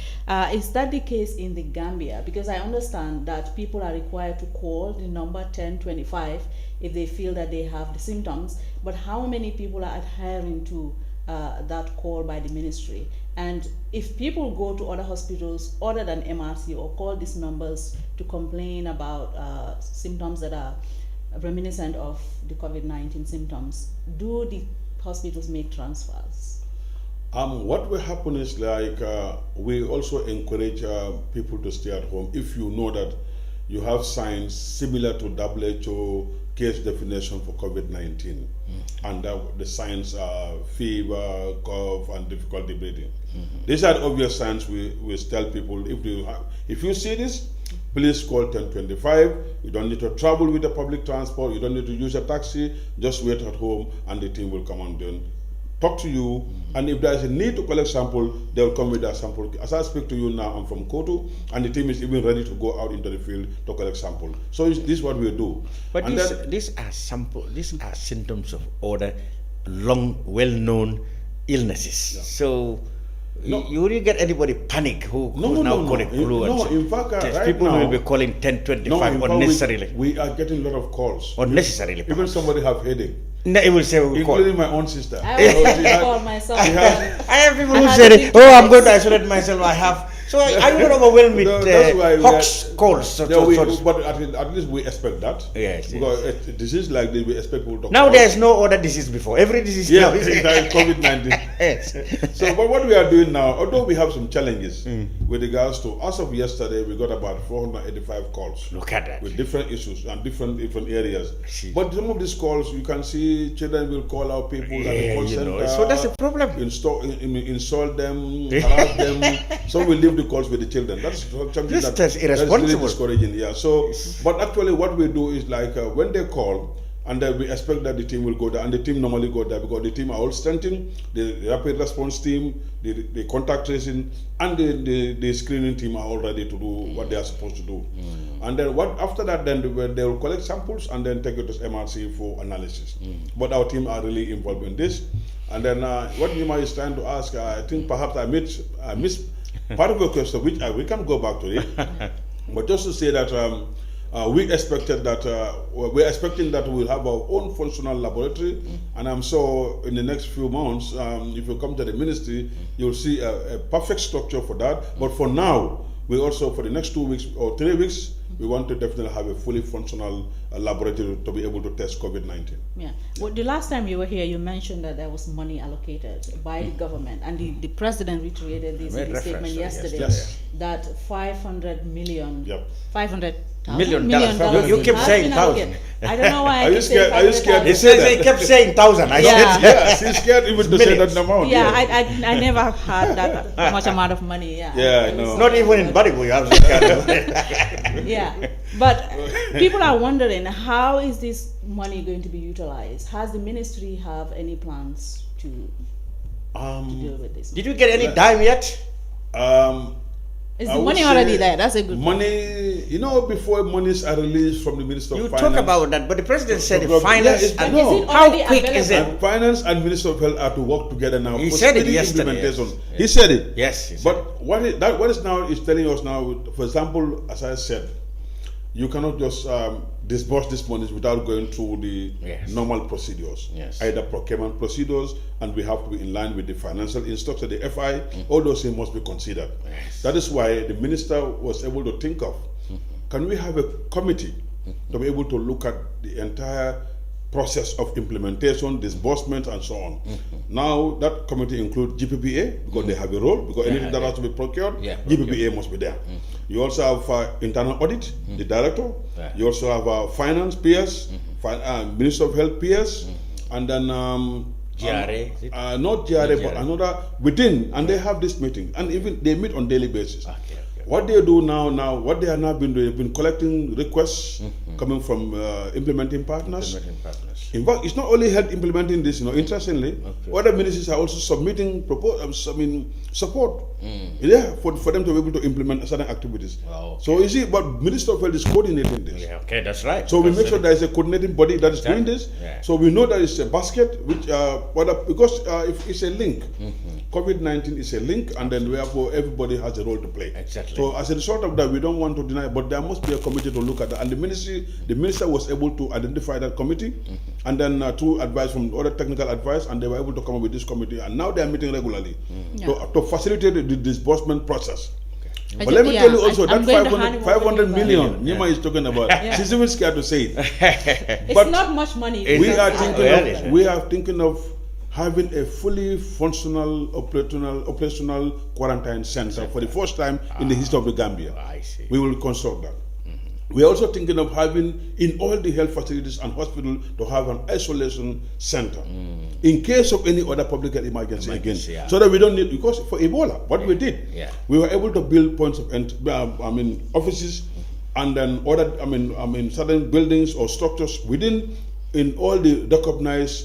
Is that the case in the Gambia? Because I understand that people are required to call the number 1025 if they feel that they have the symptoms, but how many people are adhering to that call by the ministry? And if people go to other hospitals other than MRC or call these numbers to complain about symptoms that are reminiscent of the COVID-19 symptoms, do the hospitals make transfers? What will happen is we also encourage people to stay at home if you know that you have signs similar to WHO case definition for COVID-19, and the signs are fever, cough, and difficulty breathing. These are the obvious signs we tell people, if you see this, please call 1025. You don't need to travel with the public transport, you don't need to use a taxi, just wait at home and the team will come and then talk to you, and if there is a need to collect sample, they will come with their sample. As I speak to you now, I'm from Kotu, and the team is even ready to go out into the field to collect sample. So this is what we do. But these are symptoms of other well-known illnesses. So you get anybody panic who now call it flu? In fact, right people now, will be calling 1025 unnecessarily. We are getting a lot of calls. Unnecessarily. Even somebody have headache. It will say including my own sister. I call myself. I have people who say, I'm going to isolate myself. So I'm not overwhelmed with Hawks calls. But at least we expect that. Yes. Because a disease like this, we expect people to now there is no other disease before. Every disease now is COVID-19. Yes. So, but what we are doing now, although we have some challenges with regards to, as of yesterday, we got about 485 calls. Look at that. With different issues and different areas. But some of these calls, you can see children will call out people at the call center. So that's a problem. Insult them, harass them. Some will leave the calls with the children. That's something that's irresponsible. That is really discouraging. Yeah. So, but actually, what we do is when they call, And then we expect that the team will go there, and the team normally go there because the team are all strengthened, the rapid response team, the contact tracing, and the screening team are all ready to do what they are supposed to do. And then after that, then they will collect samples and then take it to MRC for analysis. But our team are really involved in this. And then what Nima is trying to ask, I think perhaps I missed part of your question, which we can go back to it. But just to say that we're expecting that we'll have our own functional laboratory, and I'm sure in the next few months, if you come to the ministry, you'll see a perfect structure for that. But for now, we also, for the next 2 weeks or 3 weeks, we want to definitely have a fully functional laboratory to be able to test COVID-19. Yeah. Well, the last time you were here, you mentioned that there was money allocated by the government, and the president reiterated this in his statement yesterday, that 500 million, Million dollars. You keep saying thousand. I don't know why. Are you scared? He said they kept saying thousand. She's scared even to say that amount. Yeah, I never had that much amount of money. Yeah, I know. Not even in Baribu, you have this kind of Yeah, but people are wondering, how is this money going to be utilized? Has the ministry have any plans to deal with this? Did you get any dime yet? Is the money already there? That's a good money. You know, before monies are released from the Minister of Finance. You talk about that, but the president said the finance. How quick is it? And finance and Minister of Health are to work together now. He said it yesterday. He said it. Yes. But what is now is telling us now, for example, as I said, you cannot just disburse these monies without going through the normal procedures, either procurement procedures, and we have to be in line with the financial instruction, the FI, all those things must be considered. That is why the minister was able to think of, can we have a committee to be able to look at the entire process of implementation, disbursement, and so on. Now, that committee includes GPPA, because they have a role, because anything that has to be procured, GPPA must be there. You also have internal audit, the director. You also have finance, PS, Minister of Health, PS, and then GRA? not GRA, but another within, and they have this meeting, and even they meet on daily basis. What they do now, what they have now been doing, they've been collecting requests coming from implementing partners. In fact, it's not only health implementing this, interestingly, other ministries are also submitting support for them to be able to implement certain activities. So you see, but Minister of Health is coordinating this. That's right. So we make sure there is a coordinating body that is doing this. So we know that it's a basket, which because if it's a link, COVID-19 is a link, and then therefore everybody has a role to play. So as a result of that, we don't want to deny, but there must be a committee to look at that. And the minister was able to identify that committee, and then through advice from other technical advice, and they were able to come up with this committee. And now they are meeting regularly to facilitate the disbursement process. But let me tell you also that 500 million Nyima is talking about. She's even scared to say it. It's not much money. We are thinking of having a fully functional operational quarantine center for the first time in the history of the Gambia. We will construct that. We are also thinking of having in all the health facilities and hospitals to have an isolation center in case of any other public health emergency again. So that we don't need, because for Ebola, what we did, we were able to build points of offices, and then other certain buildings or structures within in all the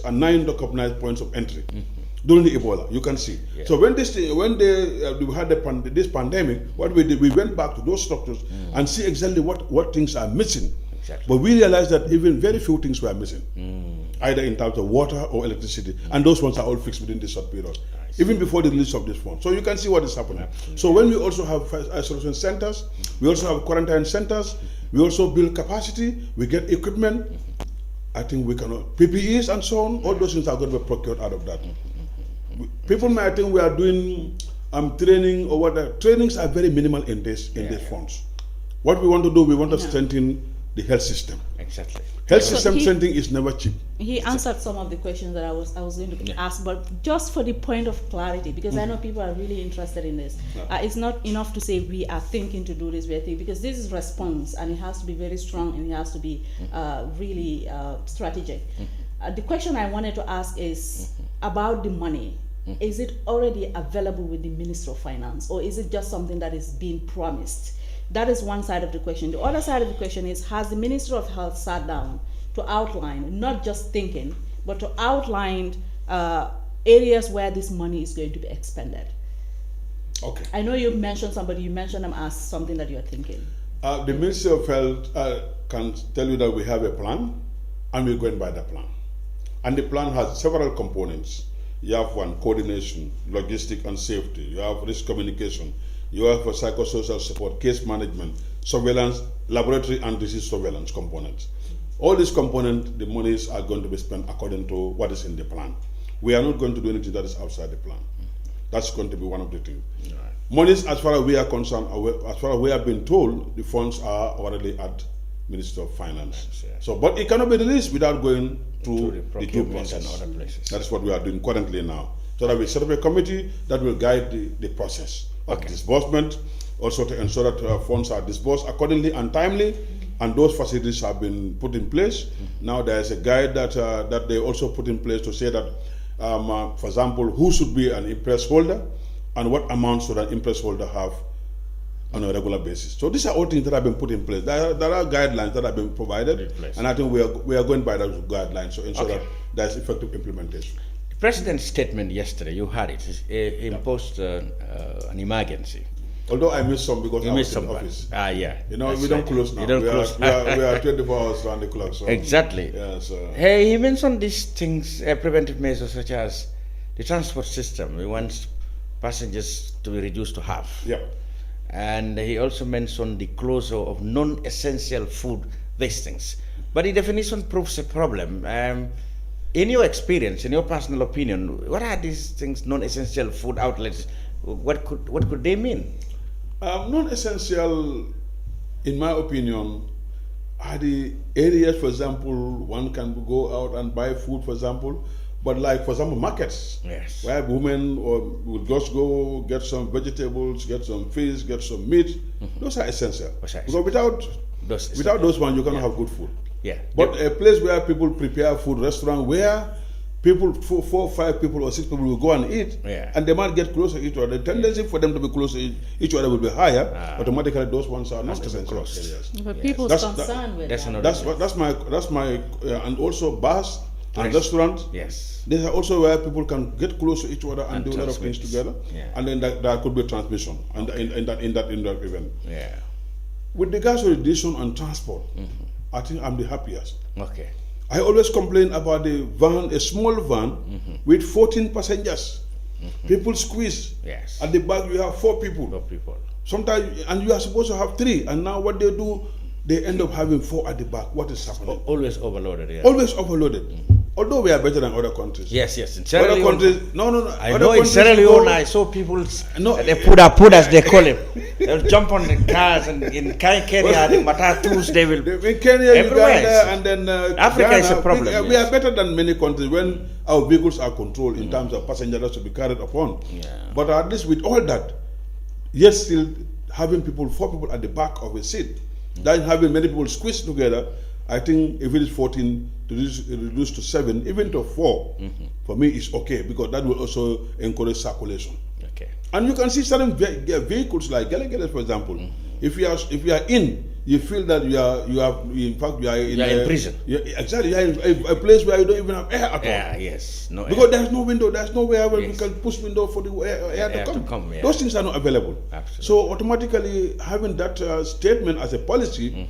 9 recognized points of entry during the Ebola. You can see. So when we had this pandemic, what we did, we went back to those structures and see exactly what things are missing. But we realized that even very few things were missing, either in terms of water or electricity, and those ones are all fixed within this short period, even before the release of this fund. So you can see what is happening. So when we also have isolation centers, we also have quarantine centers, we also build capacity, we get equipment. I think we cannot, PPEs and so on, all those things are going to be procured out of that. People might think we are doing training or whatever. Trainings are very minimal in these funds. What we want to do, we want to strengthen the health system. Health system strengthening is never cheap. He answered some of the questions that I was going to ask, but just for the point of clarity, because I know people are really interested in this. It's not enough to say we are thinking to do this, because this is response, and it has to be very strong, and it has to be really strategic. The question I wanted to ask is about the money. Is it already available with the Minister of Finance, or is it just something that is being promised? That is one side of the question. The other side of the question is, has the Minister of Health sat down to outline, not just thinking, but to outline areas where this money is going to be expended. Okay. I know you mentioned somebody, you mentioned them as something that you're thinking. The Ministry of Health can tell you that we have a plan, and we're going by the plan. And the plan has several components. You have one, coordination, logistic and safety. You have risk communication. You have for psychosocial support, case management, surveillance, laboratory and disease surveillance components. All these components, the monies are going to be spent according to what is in the plan. We are not going to do anything that is outside the plan. That's going to be one of the things. Right. Monies, as far as we are concerned, as far as we have been told, the funds are already at Ministry of Finance. Yes. So, but it cannot be released without going through the due process. And other places. That's what we are doing currently now. So that we set up a committee that will guide the process of disbursement, also to ensure that funds are disbursed accordingly and timely, and those facilities have been put in place. Now there is a guide that they also put in place to say that, for example, who should be an impress holder and what amount should an impress holder have on a regular basis. So these are all things that have been put in place. There are guidelines that have been provided, and I think we are going by those guidelines to ensure that there is effective implementation. The President's statement yesterday, you heard it, imposed an emergency. Although I missed some because I was in the office. Yeah. You know, we don't close now. You don't close. We are 24 hours around the clock. So. Exactly. Yeah, so. Hey, he mentioned these things, preventive measures such as the transport system. We want passengers to be reduced to half. Yeah. And he also mentioned the closure of non-essential food listings. But the definition proves a problem. In your experience, in your personal opinion, what are these things, non-essential food outlets? What could they mean? Non-essential, in my opinion, are the areas, for example, one can go out and buy food, for example, but like, for example, markets, yes, where women will just go get some vegetables, get some fish, get some meat. Those are essential. Because without those ones, you cannot have good food. Yeah. But a place where people prepare food, restaurant where people, 4, 5 people or 6 people will go and eat, and they might get closer to each other. The tendency for them to be close to each other will be higher. Automatically, those ones are not essential areas. But people's concerned with that. That's my and also bars and restaurants. Yes. These are also where people can get close to each other and do a lot of things together. Yeah. And then there could be transmission and in that event. Yeah. With regards to reduction and transport, I think I'm the happiest. Okay. I always complain about the van, a small van with 14 passengers. People squeeze. Yes. At the back you have 4 people. 4 people. Sometimes, and you are supposed to have 3, and now what they do, they end up having 4 at the back. What is happening? Always overloaded. Yeah. Always overloaded. Although we are better than other countries. Yes. In Sierra Leone, other countries, no. I know in Sierra Leone, I saw people. They put as they call it. They'll jump on the cars, and in Kenya, the matatus, they will. In Kenya, Uganda, and then Africa Ghana, is a problem. We are better than many countries when our vehicles are controlled in terms of passengers to be carried upon. Yeah. But at least with all that, yet still having 4 people at the back of a seat, then having many people squeezed together. I think if it is 14, to reduce to 7, even to 4, for me it's okay, because that will also encourage circulation. Okay. And you can see certain vehicles like Gele, for example. If you are in, you feel that you are in prison. Exactly, you are in a place where you don't even have air at all. Yeah, yes. No because air. there's no window, there's nowhere where we can push window for the air to come. Yeah. Those things are not available. Absolutely. So automatically having that statement as a policy,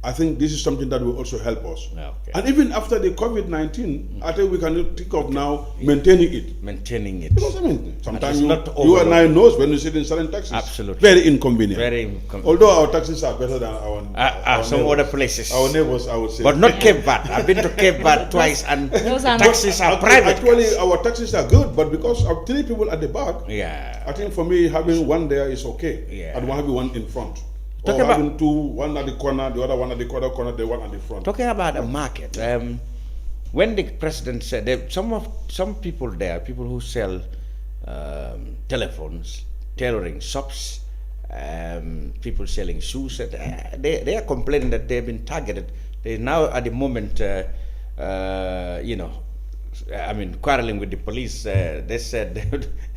I think this is something that will also help us. Okay. And even after the COVID-19, I think we can think of now maintaining it. Because I mean, sometimes you and I knows when you sit in certain taxis. Absolutely. Very inconvenient. Very inconvenient. Although our taxis are better than our some neighbors. other places. Our neighbors, I would say. But not Cape Verde. I've been to Cape Verde twice, and taxis are private. Actually, our taxis are good, but because of 3 people at the back, I think for me having one there is okay. Yeah. And having one in front. Or having 2, one at the corner, the other one at the corner, the one at the front. Talking about a market, when the president said some people there, people who sell telephones, tailoring shops, people selling shoes, they are complaining that they've been targeted. They now at the moment, quarreling with the police. They said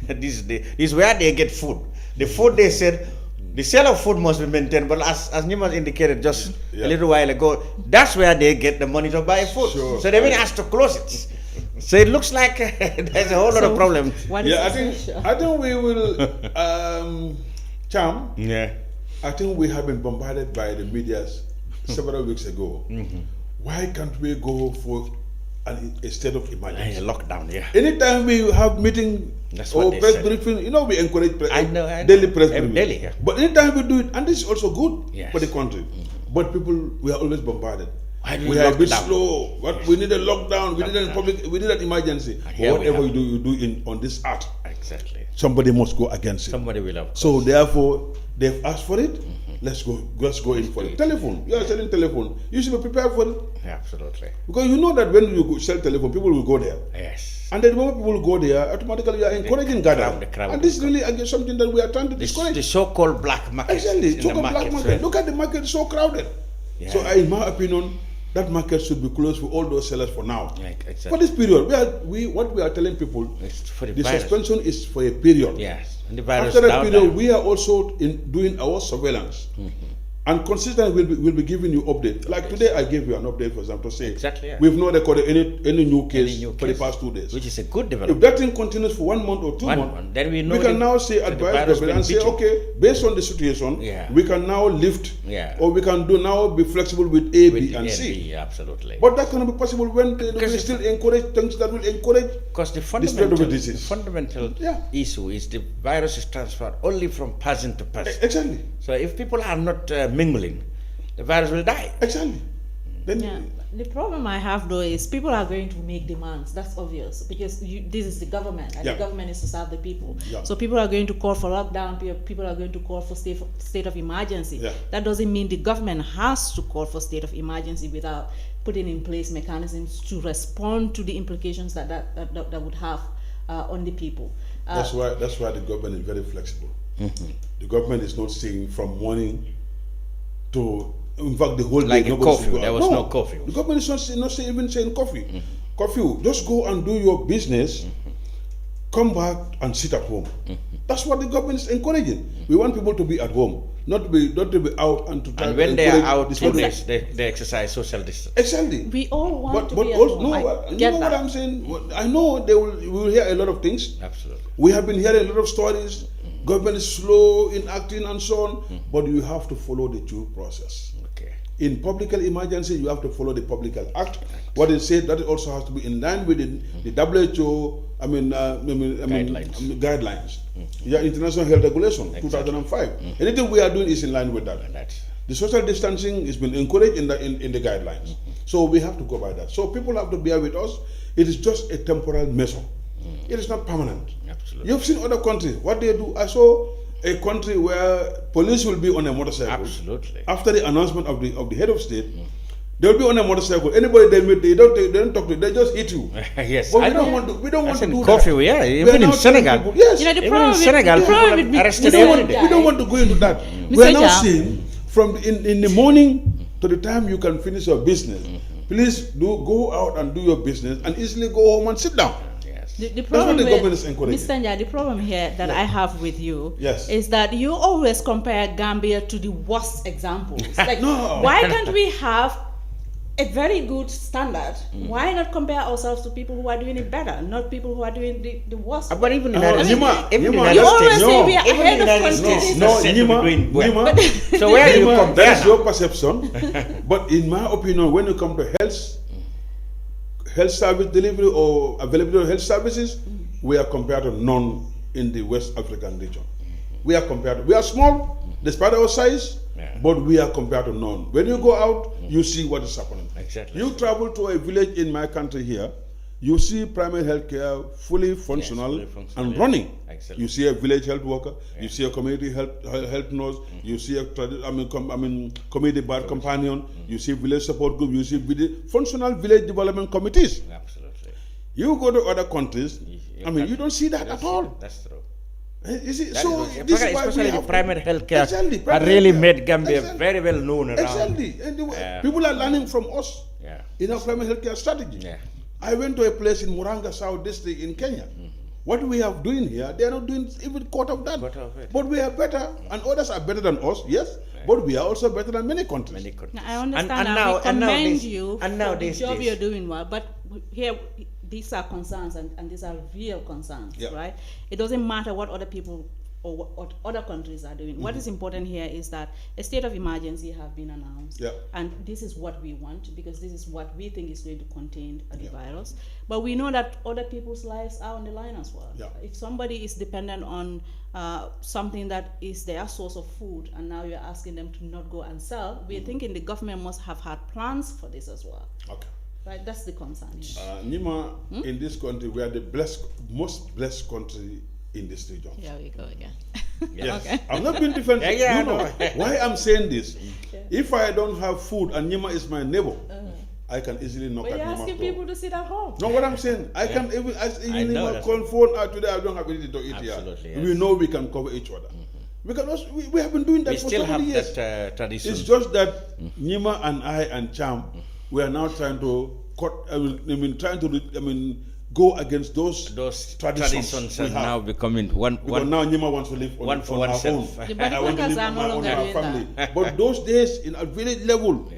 this is where they get food. The food, they said, The sale of food must be maintained, but as Njie indicated just a little while ago, that's where they get the money to buy food. Sure. So they even asked to close it. So it looks like there's a whole lot of problems. I think we will, Cham. Yeah. I think we have been bombarded by the media several weeks ago. Why can't we go for a state of emergency? A lockdown, yeah. Anytime we have meeting or press briefing, we encourage daily press briefing. Daily, yeah. But anytime we do it, and this is also good Yes. for the country. But people, we are always bombarded. We are a bit lockdown? slow. But we need a lockdown. We need a public. We need an emergency. Here we Whatever have- you do on this art. Exactly. Somebody must go against it. Somebody will have. So therefore, they've asked for it. Let's go in for it. Telephone. You are selling telephone. You should be prepared for it. Yeah, absolutely. Because you know that when you sell telephone, people will go there. Yes. And the moment people go there, automatically you are encouraging gathering. crowd And this is really again something that we are trying to discourage. The so-called black market. Exactly. So-called black market. Look at the market, so crowded. Yeah. So in my opinion, that market should be closed for all those sellers for now. Yeah, exactly. For this period, what we are telling people, for the virus. suspension is for a period. Yes. And the virus After that down period, there. we are also doing our surveillance. And consistently we'll be giving you update. Like today I gave you an update, for example, to say Exactly, yeah. we've not recorded any new case for the past 2 days. Which is a good If development. that thing continues for 1 month or 2 One months, month, then we know can the- now say that the advise virus government and been say, beaten. okay, based on the situation, Yeah. we can now lift, Yeah. or we can now be flexible with A, B, and A C. absolutely. But that cannot be possible when we still encourage things that will encourage Because the spread of the fundamental, disease. fundamental issue is the virus is transferred only from person to person. Exactly. So if people are not mingling, the virus will die. Exactly. Then The problem I have though is people are going to make demands. That's obvious because this is the government, and the government is to serve the people. Yeah. So people are going to call for lockdown. People are going to call for state of emergency. Yeah. That doesn't mean the government has to call for state of emergency without putting in place mechanisms to respond to the implications that would have on the people. that's why the government is very flexible. The government is not saying from morning to, in fact, the whole Like day. a nobody should curfew, go there out. was no curfew. The government is not even saying curfew. Curfew. Just go and do your business. Come back and sit at home. That's what the government is encouraging. We want people to be at home, not to be out and to try And to when they are encourage out, this two public. days, they exercise social distance. Exactly. We all want to But be at also, home. no, I you get know what that. I'm saying? I know we will hear a lot of things. Absolutely. We have been hearing a lot of stories. Government is slow in acting and so on, but you have to follow the due process. Okay. In public health emergency, you have to follow the Public Health Act. What it says, that it also has to be in line with the WHO. Guidelines. Yeah, International Health Regulation, 2005. Anything we are doing is in line with that. The social distancing has been encouraged in the guidelines. So we have to go by that. So people have to bear with us. It is just a temporal measure. It is not permanent. Absolutely. You've seen other countries, what they do. I saw a country where police will be on a motorcycle. Absolutely. After the announcement of the head of state, they will be on a motorcycle. Anybody they meet, they don't talk to you. They just hit you. Yes. But we don't want to do curfew, that. yeah. We are Even in now telling Senegal. people, yes. The Even problem in with- Senegal, the problem people with are arrested We don't every want, day. we don't want to go into that. Mr. We are now Njie. saying from in the morning to the time you can finish your business, please go out and do your business and easily go home and sit down. The That's problem what the with- government is encouraging. Mr. Njie, the problem here that I have with you Yes. is that you always compare Gambia to the worst examples. Like, No. why can't we have a very good standard? Why not compare ourselves to people who are doing it better, not people who are doing the worst? But even in Oh, United Nima, States, even Nima, United you always States, say we are even ahead of United countries. States, No, not said to be Nima, doing well. Nima, So where are you Nima, comparing? that is your perception. But in my opinion, when you come to health service delivery or availability of health services, we are compared to none in the West African region. We are small, despite our size, but we are compared to none. When you go out, you see what is happening. Exactly. You travel to a village in my country here, you see primary health care fully functional, and running. Excellent. You see a village health worker, you see a community health nurse, you see a community bar companion, you see village support group, you see functional village development committees. Absolutely. You go to other countries, you don't see that at all. That's true. You see, That so is- this is why we especially the have primary health care Exactly, had primary really healthcare. made Gambia Exactly. very well known around. Exactly. And people are learning from us in our primary healthcare strategy. I went to a place in Muranga South District in Kenya. What we are doing here, they are not doing even quarter of that. But we are better, and others are better than us, yes. But we are also better than many countries. Now, I understand that. We commend you for the job you're doing well, but here these are concerns, and these are real concerns, right? It doesn't matter what other people or what other countries are doing. What is important here is that a state of emergency have been announced, and this is what we want, because this is what we think is going to contain the virus. But we know that other people's lives are on the line as well. If somebody is dependent on something that is their source of food, and now you're asking them to not go and sell, we're thinking the government must have had plans for this as well. Right, that's the concern. Nima, in this country, we are the most blessed country in this region. Here we go again. Yes. Okay. I'm not being defensive. You know why I'm saying this. If I don't have food and Nyima is my neighbor, I can easily knock at Nyima's door. But you're asking people to sit at home. No, what I'm saying, I can even ask Nyima, call phone out today, I don't have anything to eat here. Yes. We know we can cover each other. Because we have been doing that for so many years. We still have that tradition. It's just that Nyima and I and Cham, we are now trying to go against those traditions are now becoming one. Because now Nyima wants to live on for oneself. I want to live on our family. But those days, in a village level,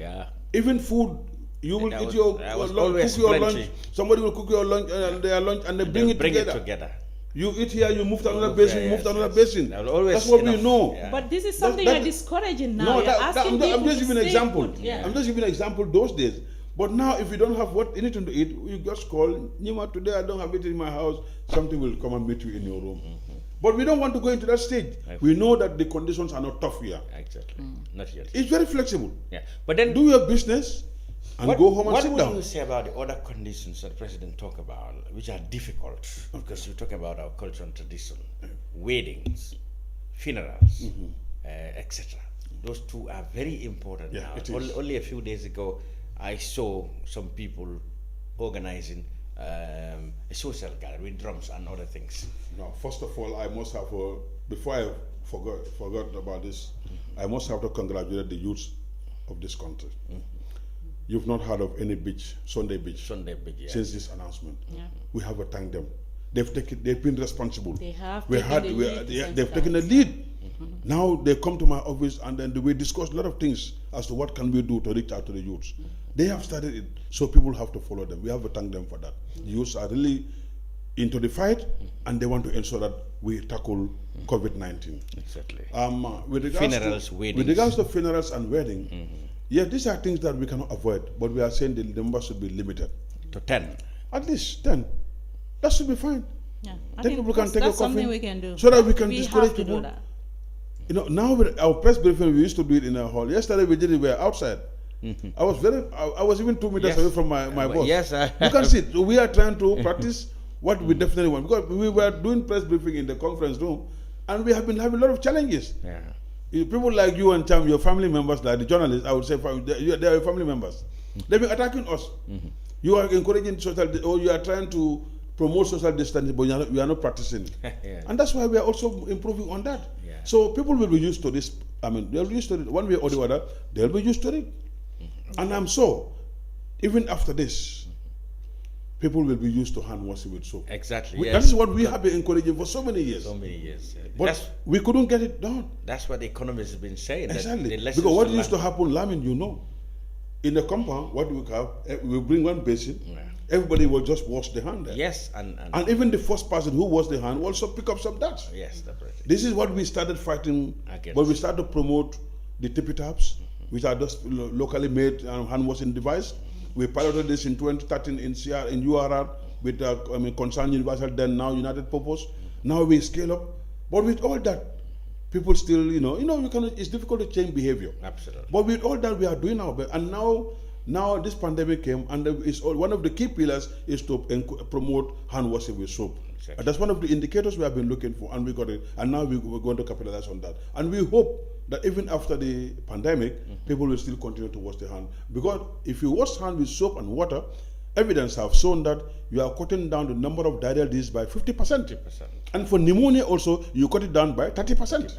even food, you will eat your lunch, cook your lunch. Somebody will cook your lunch and their lunch, and they bring it together. You eat here, you move to another basin, move to another basin. That's what we know. But this is something you're discouraging now. I'm just giving an example. I'm just giving an example those days. But now, if you don't have anything to eat, you just call Nyima, today I don't have it in my house. Something will come and meet you in your room. But we don't want to go into that stage. We know that the conditions are not tough here. Exactly. Not yet. It's very flexible. But then do your business and go home and sit down. What would you say about the other conditions that the President talked about, which are difficult? Because you're talking about our culture and tradition, weddings, funerals, etc. Those two are very important now. Only a few days ago, I saw some people organizing a social gathering with drums and other things. Now, first of all, I must have, before I forgot about this, I must have to congratulate the youth of this country. You've not heard of any beach, Sunday beach, since this announcement. We have to thank them. They've been responsible. They've taken the lead. Now they come to my office and then we discuss a lot of things as to what can we do to reach out to the youths. They have started it, so people have to follow them. We have to thank them for that. The youths are really into the fight, and they want to ensure that we tackle COVID-19. Exactly. With regards to funerals and wedding, these are things that we cannot avoid, but we are saying the number should be limited to 10. At least 10. That should be fine. I think people can take a coffin we can do. So that we can discourage people. You know, now with our press briefing, we used to do it in a hall. Yesterday we did it, we were outside. I was even 2 meters away from my boss. You can see, we are trying to practice what we definitely want. Because we were doing press briefing in the conference room, and we have been having a lot of challenges. People like you and Cham, your family members, like the journalists, I would say they are your family members. They've been attacking us. You are encouraging or you are trying to promote social distancing, but you are not practicing. And that's why we are also improving on that. So people will be used to this. I mean, they'll be used to it one way or the other. They'll be used to it. And I'm sure, even after this, people will be used to hand washing with soap. Exactly. That is what we have been encouraging for so many years. But we couldn't get it done. That's what the Economist has been saying. Exactly. Because what used to happen, Lamin, in the compound, what we have, we bring one basin, everybody will just wash the hand there. Yes. And even the first person who washed the hand will also pick up some dust. Yes, that's right. This is what we started fighting, but we started to promote the tippy taps, which are just locally made hand washing device. We piloted this in 2013 in URR with Concern Universal, then now United Purpose. Now we scale up. But with all that, people still, it's difficult to change behavior. Absolutely. But with all that, we are doing our best. And now this pandemic came, and one of the key pillars is to promote hand washing with soap. Exactly. That's one of the indicators we have been looking for, and we got it. And now we're going to capitalize on that. And we hope that even after the pandemic, people will still continue to wash their hand. Because if you wash hand with soap and water, evidence have shown that you are cutting down the number of diarrheal diseases by 50%. And for pneumonia also, you cut it down by 30%.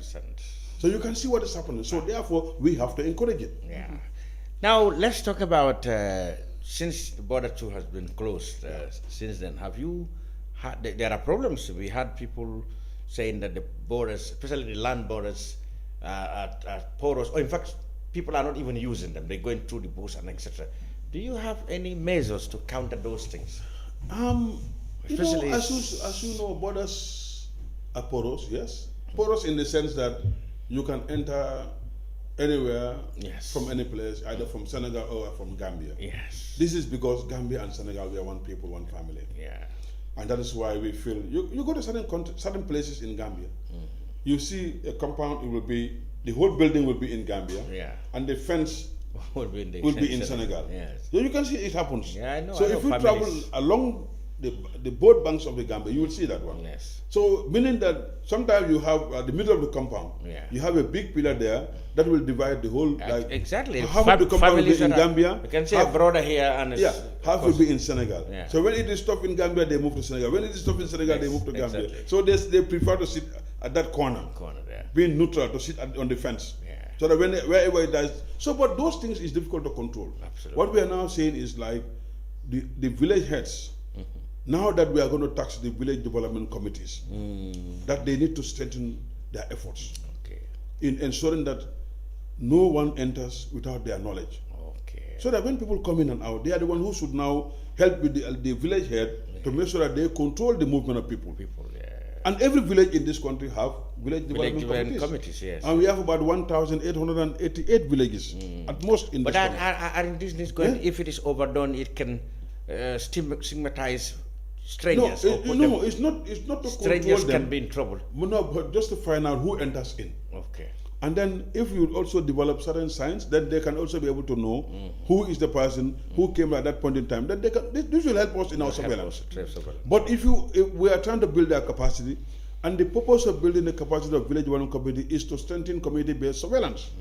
So you can see what is happening. So therefore, we have to encourage it. Now, let's talk about, since the border too has been closed, since then, have you there are problems. We had people saying that the borders, especially the land borders, are porous, or in fact, people are not even using them. They're going through the bush and etc. Do you have any measures to counter those things? Especially as you know, borders are porous, yes. Porous in the sense that you can enter anywhere from any place, either from Senegal or from Gambia. Yes. This is because Gambia and Senegal, we are one people, one family. Yeah. And that is why we feel, you go to certain places in Gambia, you see a compound, it will be, the whole building will be in Gambia, and the fence will be in Senegal. Yes. So you can see it happens. Yeah, I know. So if you travel along the both banks of the Gambia, you will see that one. Yes. So meaning that sometimes you have the middle of the compound, you have a big pillar there that will divide the whole. Like exactly. Half of the compound will be in Gambia. You can see a border here and half will be in Senegal. Yeah. So when it is stopped in Gambia, they move to Senegal. When it is stopped in Senegal, they move to Gambia. Exactly. So they prefer to sit at that corner there, being neutral, to sit on the fence. So that wherever it does, but those things is difficult to control. Absolutely. What we are now saying is like the village heads. Now that we are going to tax the village development committees, that they need to strengthen their efforts in ensuring that no one enters without their knowledge. So that when people come in and out, they are the ones who should now help with the village head to make sure that they control the movement of people. And every village in this country have village development committees. Yes. And we have about 1,888 villages at most in this country. But aren't these going, if it is overdone, it can stigmatize strangers? It's not to strangers control them. Can be in trouble. No, but just to find out who enters in. Okay. And then if you also develop certain signs, then they can also be able to know who is the person who came at that point in time. Then they can, this will help us in our surveillance. But if we are trying to build their capacity, and the purpose of building the capacity of village development committee is to strengthen community-based surveillance.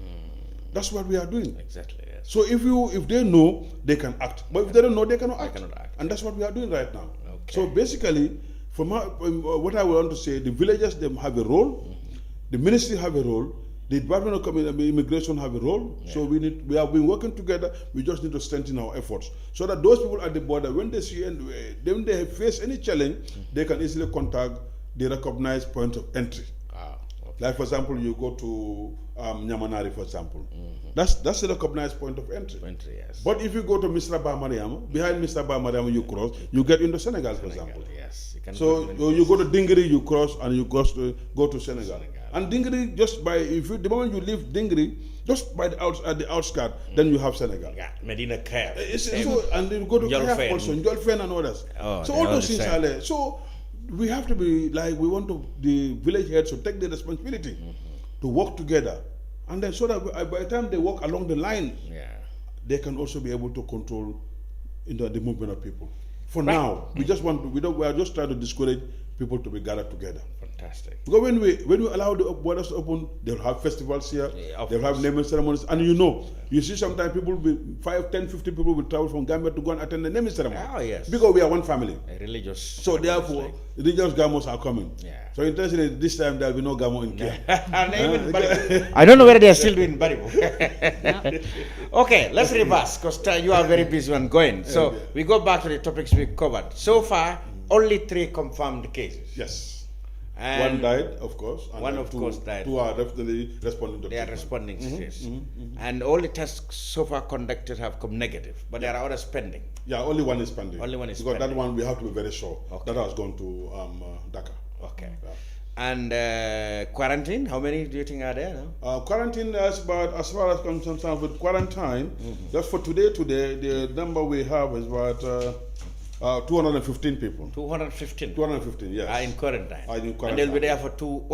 That's what we are doing. Exactly. Yes. So if they know, they can act. But if they don't know, they cannot act. And that's what we are doing right now. Okay. So basically, from what I want to say, the villagers, they have a role, the ministry have a role, the Department of Immigration have a role. So we have been working together. We just need to strengthen our efforts so that those people at the border, when they see and when they face any challenge, they can easily contact the recognized point of entry. Like for example, you go to Nyamanari, for example. That's a recognized point of entry. Yes. But if you go to Mr. Mariama, behind Mr. Mariama you cross, you get into Senegal, for example. Yes. So you go to Dingiri, you cross, and you go to Senegal. And Dingiri, the moment you leave Dingiri, just by at the outskirts, then you have Senegal. Yeah, Medina Kerr. And then you go to Kerr also, Njolfen and others. So all those things are there. So we have to be like, we want the village heads to take the responsibility to work together. And then so that by the time they walk along the line, they can also be able to control the movement of people. For now, we are just trying to discourage people to be gathered together. Fantastic. Because when we allow the borders to open, they'll have festivals here, they'll have naming ceremonies, and you see sometimes people will be 5, 10, 50 people will travel from Gambia to go and attend the naming ceremony. Oh, yes. Because we are one family. A religious. So therefore, religious Gamos are coming. Yeah. So interestingly, this time there will be no Gamo in Kerr. I don't know whether they are still doing Baribo. Okay, let's reverse because you are very busy and going. So we go back to the topics we covered. So far, only 3 confirmed cases. Yes. And one died, of course. And one, of course, died. 2 are definitely responding to treatment. They are responding to this. And all the tests so far conducted have come negative, but there are others pending. Yeah, only one is pending. Only one is because pending. That one we have to be very sure. That has gone to Dhaka. Okay. Yeah. And quarantine, how many do you think are there now? Quarantine is about, as far as concerned with quarantine, just for today, the number we have is about 215 people. 215? 215, yes. Are in quarantine. And they'll be there for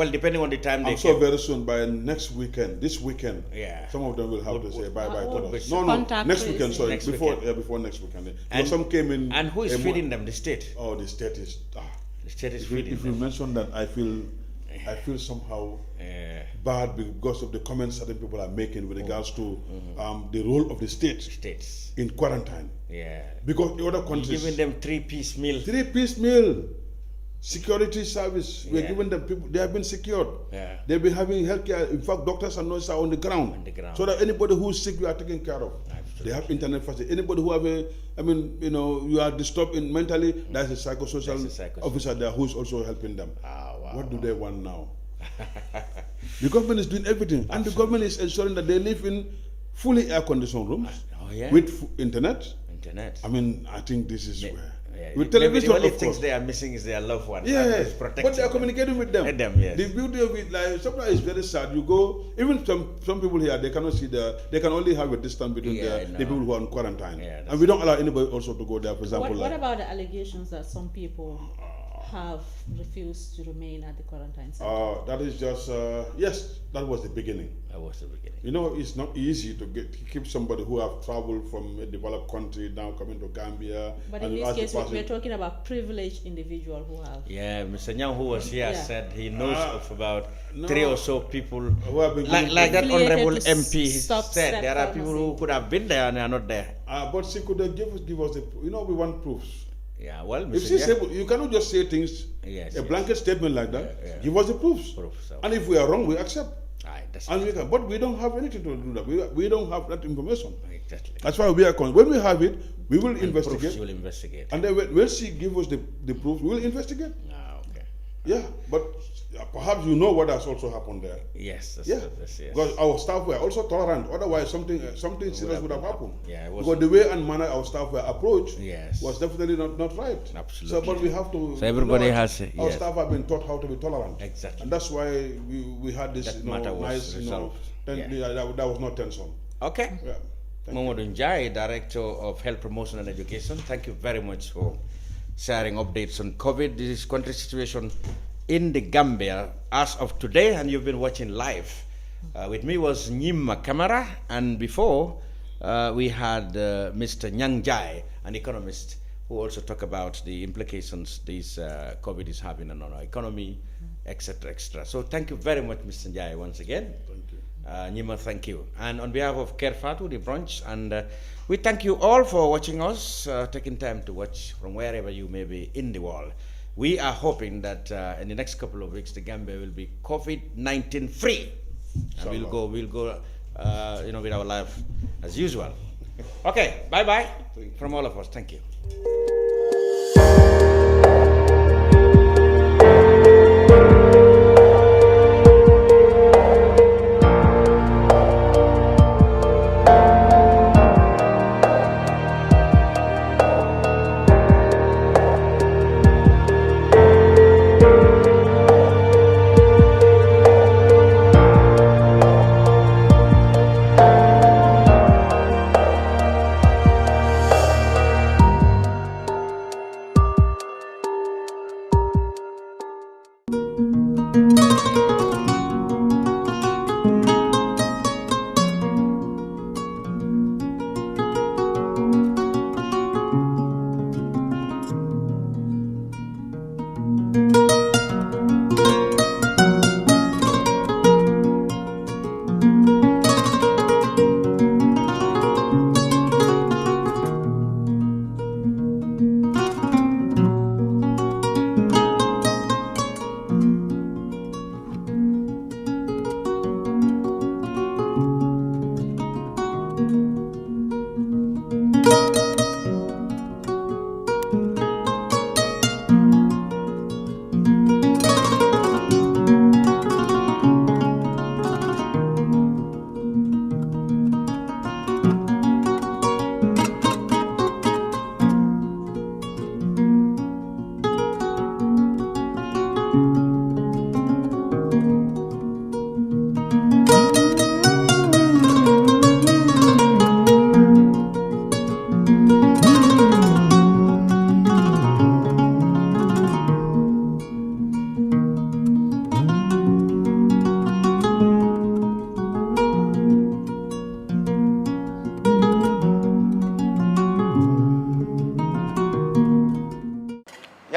depending on the time they came. Very soon, by next weekend, this weekend, some of them will have to say bye-bye to us. No, next weekend, sorry, before next weekend. And some came in. And who is feeding them? The state? Oh, the state is... The state is feeding them. If you mention that, I feel somehow bad because of the comments certain people are making with regards to the role of the states in quarantine. Yeah. Because the other countries... You're giving them 3-piece meal. 3-piece meal. Security service. We're giving them people, they have been secured. Yeah. They've been having healthcare. In fact, doctors and nurses are on the ground. So that anybody who's sick, we are taken care of. They have internet facility. Anybody who have you are disturbed mentally, there's a psychosocial officer there who's also helping them. What do they want now? The government is doing everything, and the government is ensuring that they live in fully air-conditioned rooms with internet. I mean, I think this is where. With television, the only things they are missing is their loved ones. Yes, but they are communicating with them. The beauty of it, like, sometimes it's very sad. You go, even some people here, they cannot see they can only have a distance between the people who are on quarantine. And we don't allow anybody also to go there, for example. What about the allegations that some people have refused to remain at the quarantine center? That is just, yes, that was the beginning. That was the beginning. You know, it's not easy to keep somebody who have traveled from a developed country now coming to Gambia. But in this case, we're talking about privileged individuals who have. Yeah, Mr. Nyang, who was here, said he knows of about 3 or so people who have been like that honorable MP said. There are people who could have been there and they are not there. But she could give us the, we want proofs. Yeah, well, if she's able, you cannot just say things, a blanket statement like that. Give us the proofs. And if we are wrong, we accept. But we don't have anything to do that. We don't have that information. Exactly. That's why we are when we have it, we will investigate. Proofs will investigate. And then when she gives us the proof, we will investigate. Okay. Yeah, but perhaps you know what has also happened there. Yes. Because our staff were also tolerant. Otherwise, something serious would have happened. Yeah, because the way and manner our staff were approached was definitely not right. Absolutely. So, but we have to. So everybody has. Our staff have been taught how to be tolerant. Exactly. And that's why we had this nice, that was not tension. Okay. Yeah. Modou Njie, Director of Health Promotion and Education. Thank you very much for sharing updates on COVID. This is country situation in the Gambia as of today, and you've been watching live. With me was Njie Camara, and before we had Mr. Njie, an economist, who also talked about the implications this COVID is having on our economy, etc., etc. So thank you very much, Mr. Njie, once again. Thank you. Njie, thank you. And on behalf of Kerr, Fatou, the Brunch, and we thank you all for watching us, taking time to watch from wherever you may be in the world. We are hoping that in the next couple of weeks, the Gambia will be COVID-19 free. And we'll go with our life as usual. Okay, bye-bye from all of us. Thank you.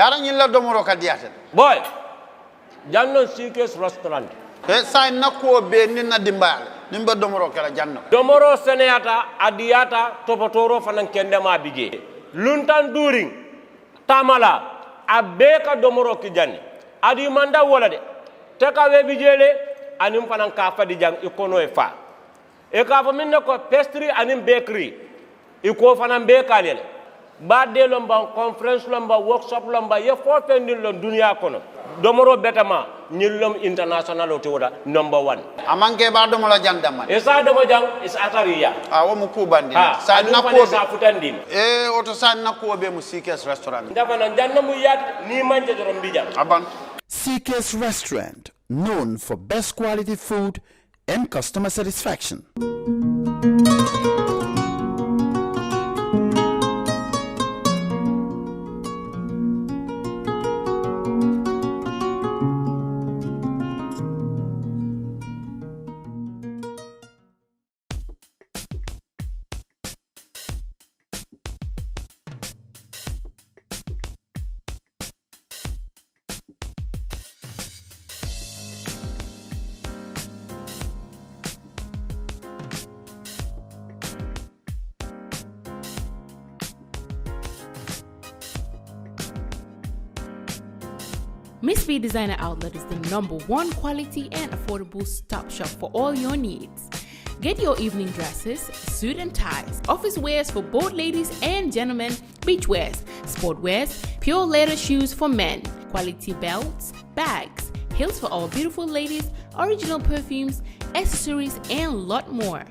yara ñilla domoro ka diatel boy jannon sikes restaurant e say nakko be ni na dimbal nimba domoro kala janno domoro seneyata adiyata topotoro fanan kende ma bije luntan during tamala abeka domoro ki janni adi manda wala de te ka we bijele anim fanan ka fadi jang ikono e fa e ka fa minne ko pastry anim bakery iko fanan be kalele badde lomba conference lomba workshop lomba ye fo fendin lon dunia kono domoro betama nyillom international otoda number 1 amanke ba domo la jang damman esa domo jang is atariya wo mu kubandi sa na ko sa futandin oto sa na ko be mu CK's restaurant ndafa na janna mu yat ni manje dorom bijam aban CK's restaurant, known for best quality food and customer satisfaction. Miss B Designer Outlet is the #1 quality and affordable stop shop for all your needs. Get your evening dresses, suit and ties, office wears for both ladies and gentlemen, beach wears, sport wears, pure leather shoes for men, quality belts, bags, heels for all beautiful ladies, original perfumes, accessories, and a lot more.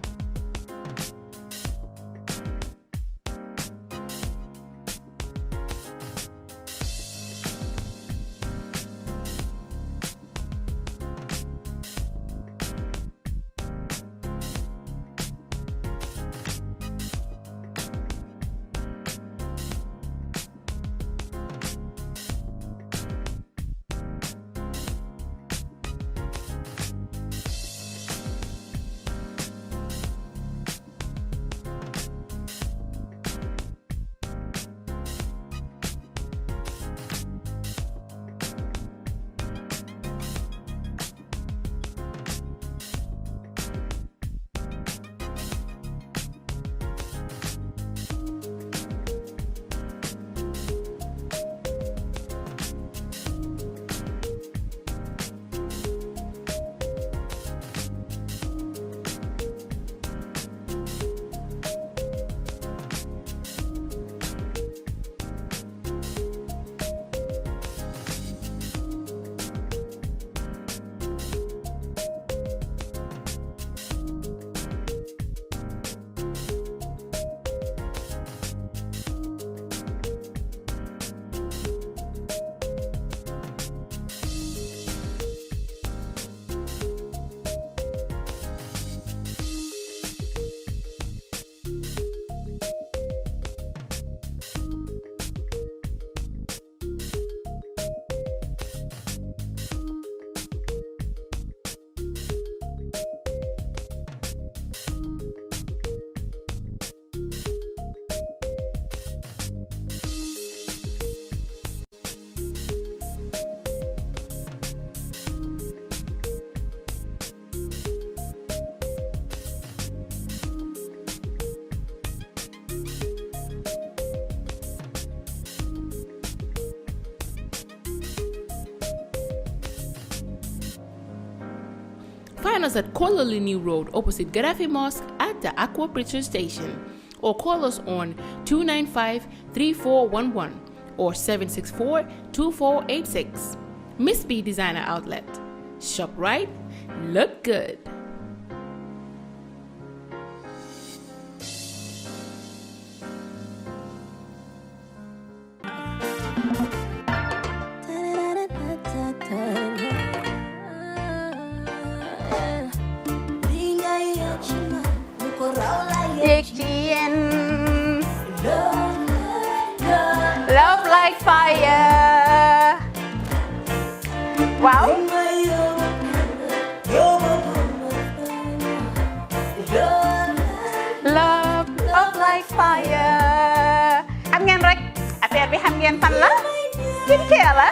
Find us at Kololini Road opposite Gaddafi Mosque at the Aqua Bridge Station, or call us on 295-3411 or 764-2486. Miss B Designer Outlet. Shop right, look good. Love like fire. Wow. Love like fire. Xam ngeen rek affaire bi xam ngeen fan la? Skincare la.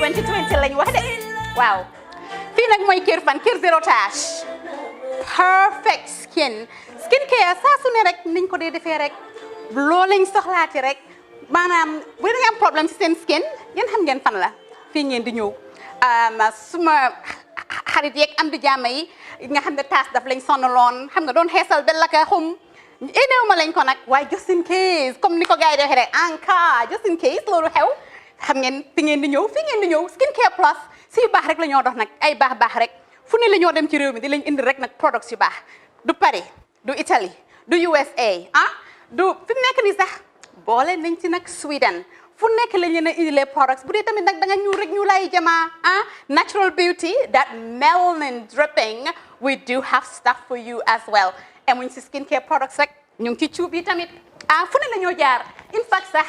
2020 lañu wax de. Waaw. Fii nag mooy Kerr fan Kerr zero tache. Perfect skin. Skincare saa su ne rek niñ ko dee defee rek loo lañ soxlaati rek maanaam bu ngeen am problème ci seen skin yéen xam ngeen fan la fii ngeen di ñëw suma xarit yeeg am di jàmm yi nga xam ne taas daf lañ sonaloon xam nga doon xeesal ba la ka xum éneew ma lañ ko nag waaye just in case comme ni ko gars yi di waxee rek en cas just in case loolu xew xam ngeen fi ngeen di ñëw skincare plus si yu baax rek la ñoo dox nag ay baax rek fu ne la ñoo dem ci réew mi di lañ indi rek nag products yu baax du Paris du Italie du USA du fi mu nekk nii sax boole nañ ci nag Sweden fu nekk lañ leen a indi les products bu dee tamit nag da nga ñuul rek ñu lay jamaa natural beauty that melanin dripping we do have stuff for you as well emuñ si skincare products rek ñu ngi ci cuub yi tamit fu ne la ñoo jaar in fact sax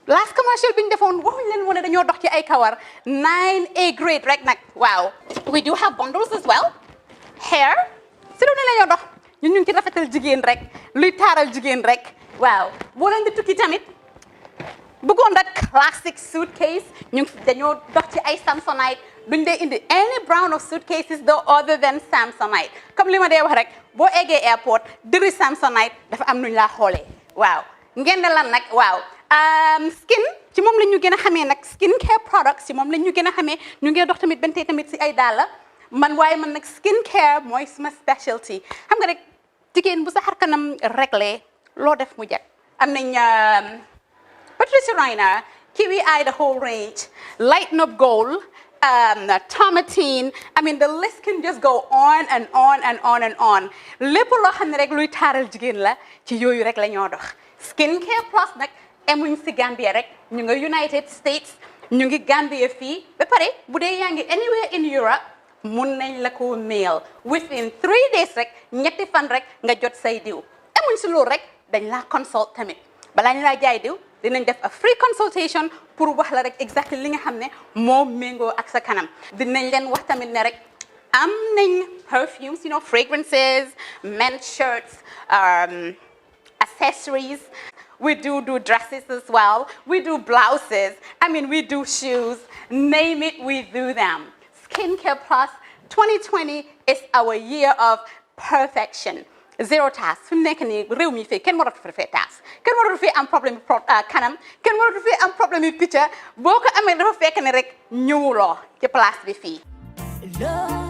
last commercial bi ñu defoon waxuñ leen woon dañoo dox ci ay kawar 9A grade rek nag waaw we do have bundles as well hair si lu ne la ñoo dox ñun ñu ngi ci rafetal jigéen rek luy taaral jigéen rek waaw boo leen di tukki tamit bëggoon rek classic suitcase dañoo dox ci ay Samsonite duñ dee indi any brand of suitcases though other than Samsonite comme li ma dee wax rek boo eggee airport dëri Samsonite dafa am nuñ laa xoolee waaw ngeen ne lan nag waaw skin ci moom la ñu gën a xamee nag skin care products ci moom la ñu gën a xamee ñu ngi dox tamit bentee tamit si ay dàlla man nag skin care mooy suma specialty xam nga rek jigéen bu sa xar kanam réglé loo def mu jag am nañ Patricia Reiner, Kiwi Eye, the whole range, Lighten Up Gold, Tomatine. I mean, the list can just go on and on and on and on. Lépp loo xam ne rek luy taaral jigéen la ci yooyu rek la ñoo dox. Skincare plus nag emuñ si Gambia rek ñu ngi United States ñu ngi Gambia fii ba pare bu dee yaa ngi anywhere in Europe mun nañ la ko mail within 3 days rek ñetti fan rek nga jot say diw emuñ si loolu rek dañ laa consult tamit balaa ñu laa jaay diw dinañ def a free consultation pour wax la rek exactly li nga xam ne moo méngoo ak sa kanam dinañ leen wax tamit ne rek am nañ perfumes fragrances men's shirts accessories we do dresses as well we do blouses we do shoes name it we do them Skincare Plus 2020 is our year of perfection zero task fi mu nekk nii réew mi fii kenn waratu fi task kenn waratu fi am problème kanam kenn waratu fi am problème yu picca boo ko amee dafa fekk ne rek ñëwuloo ci place bi fii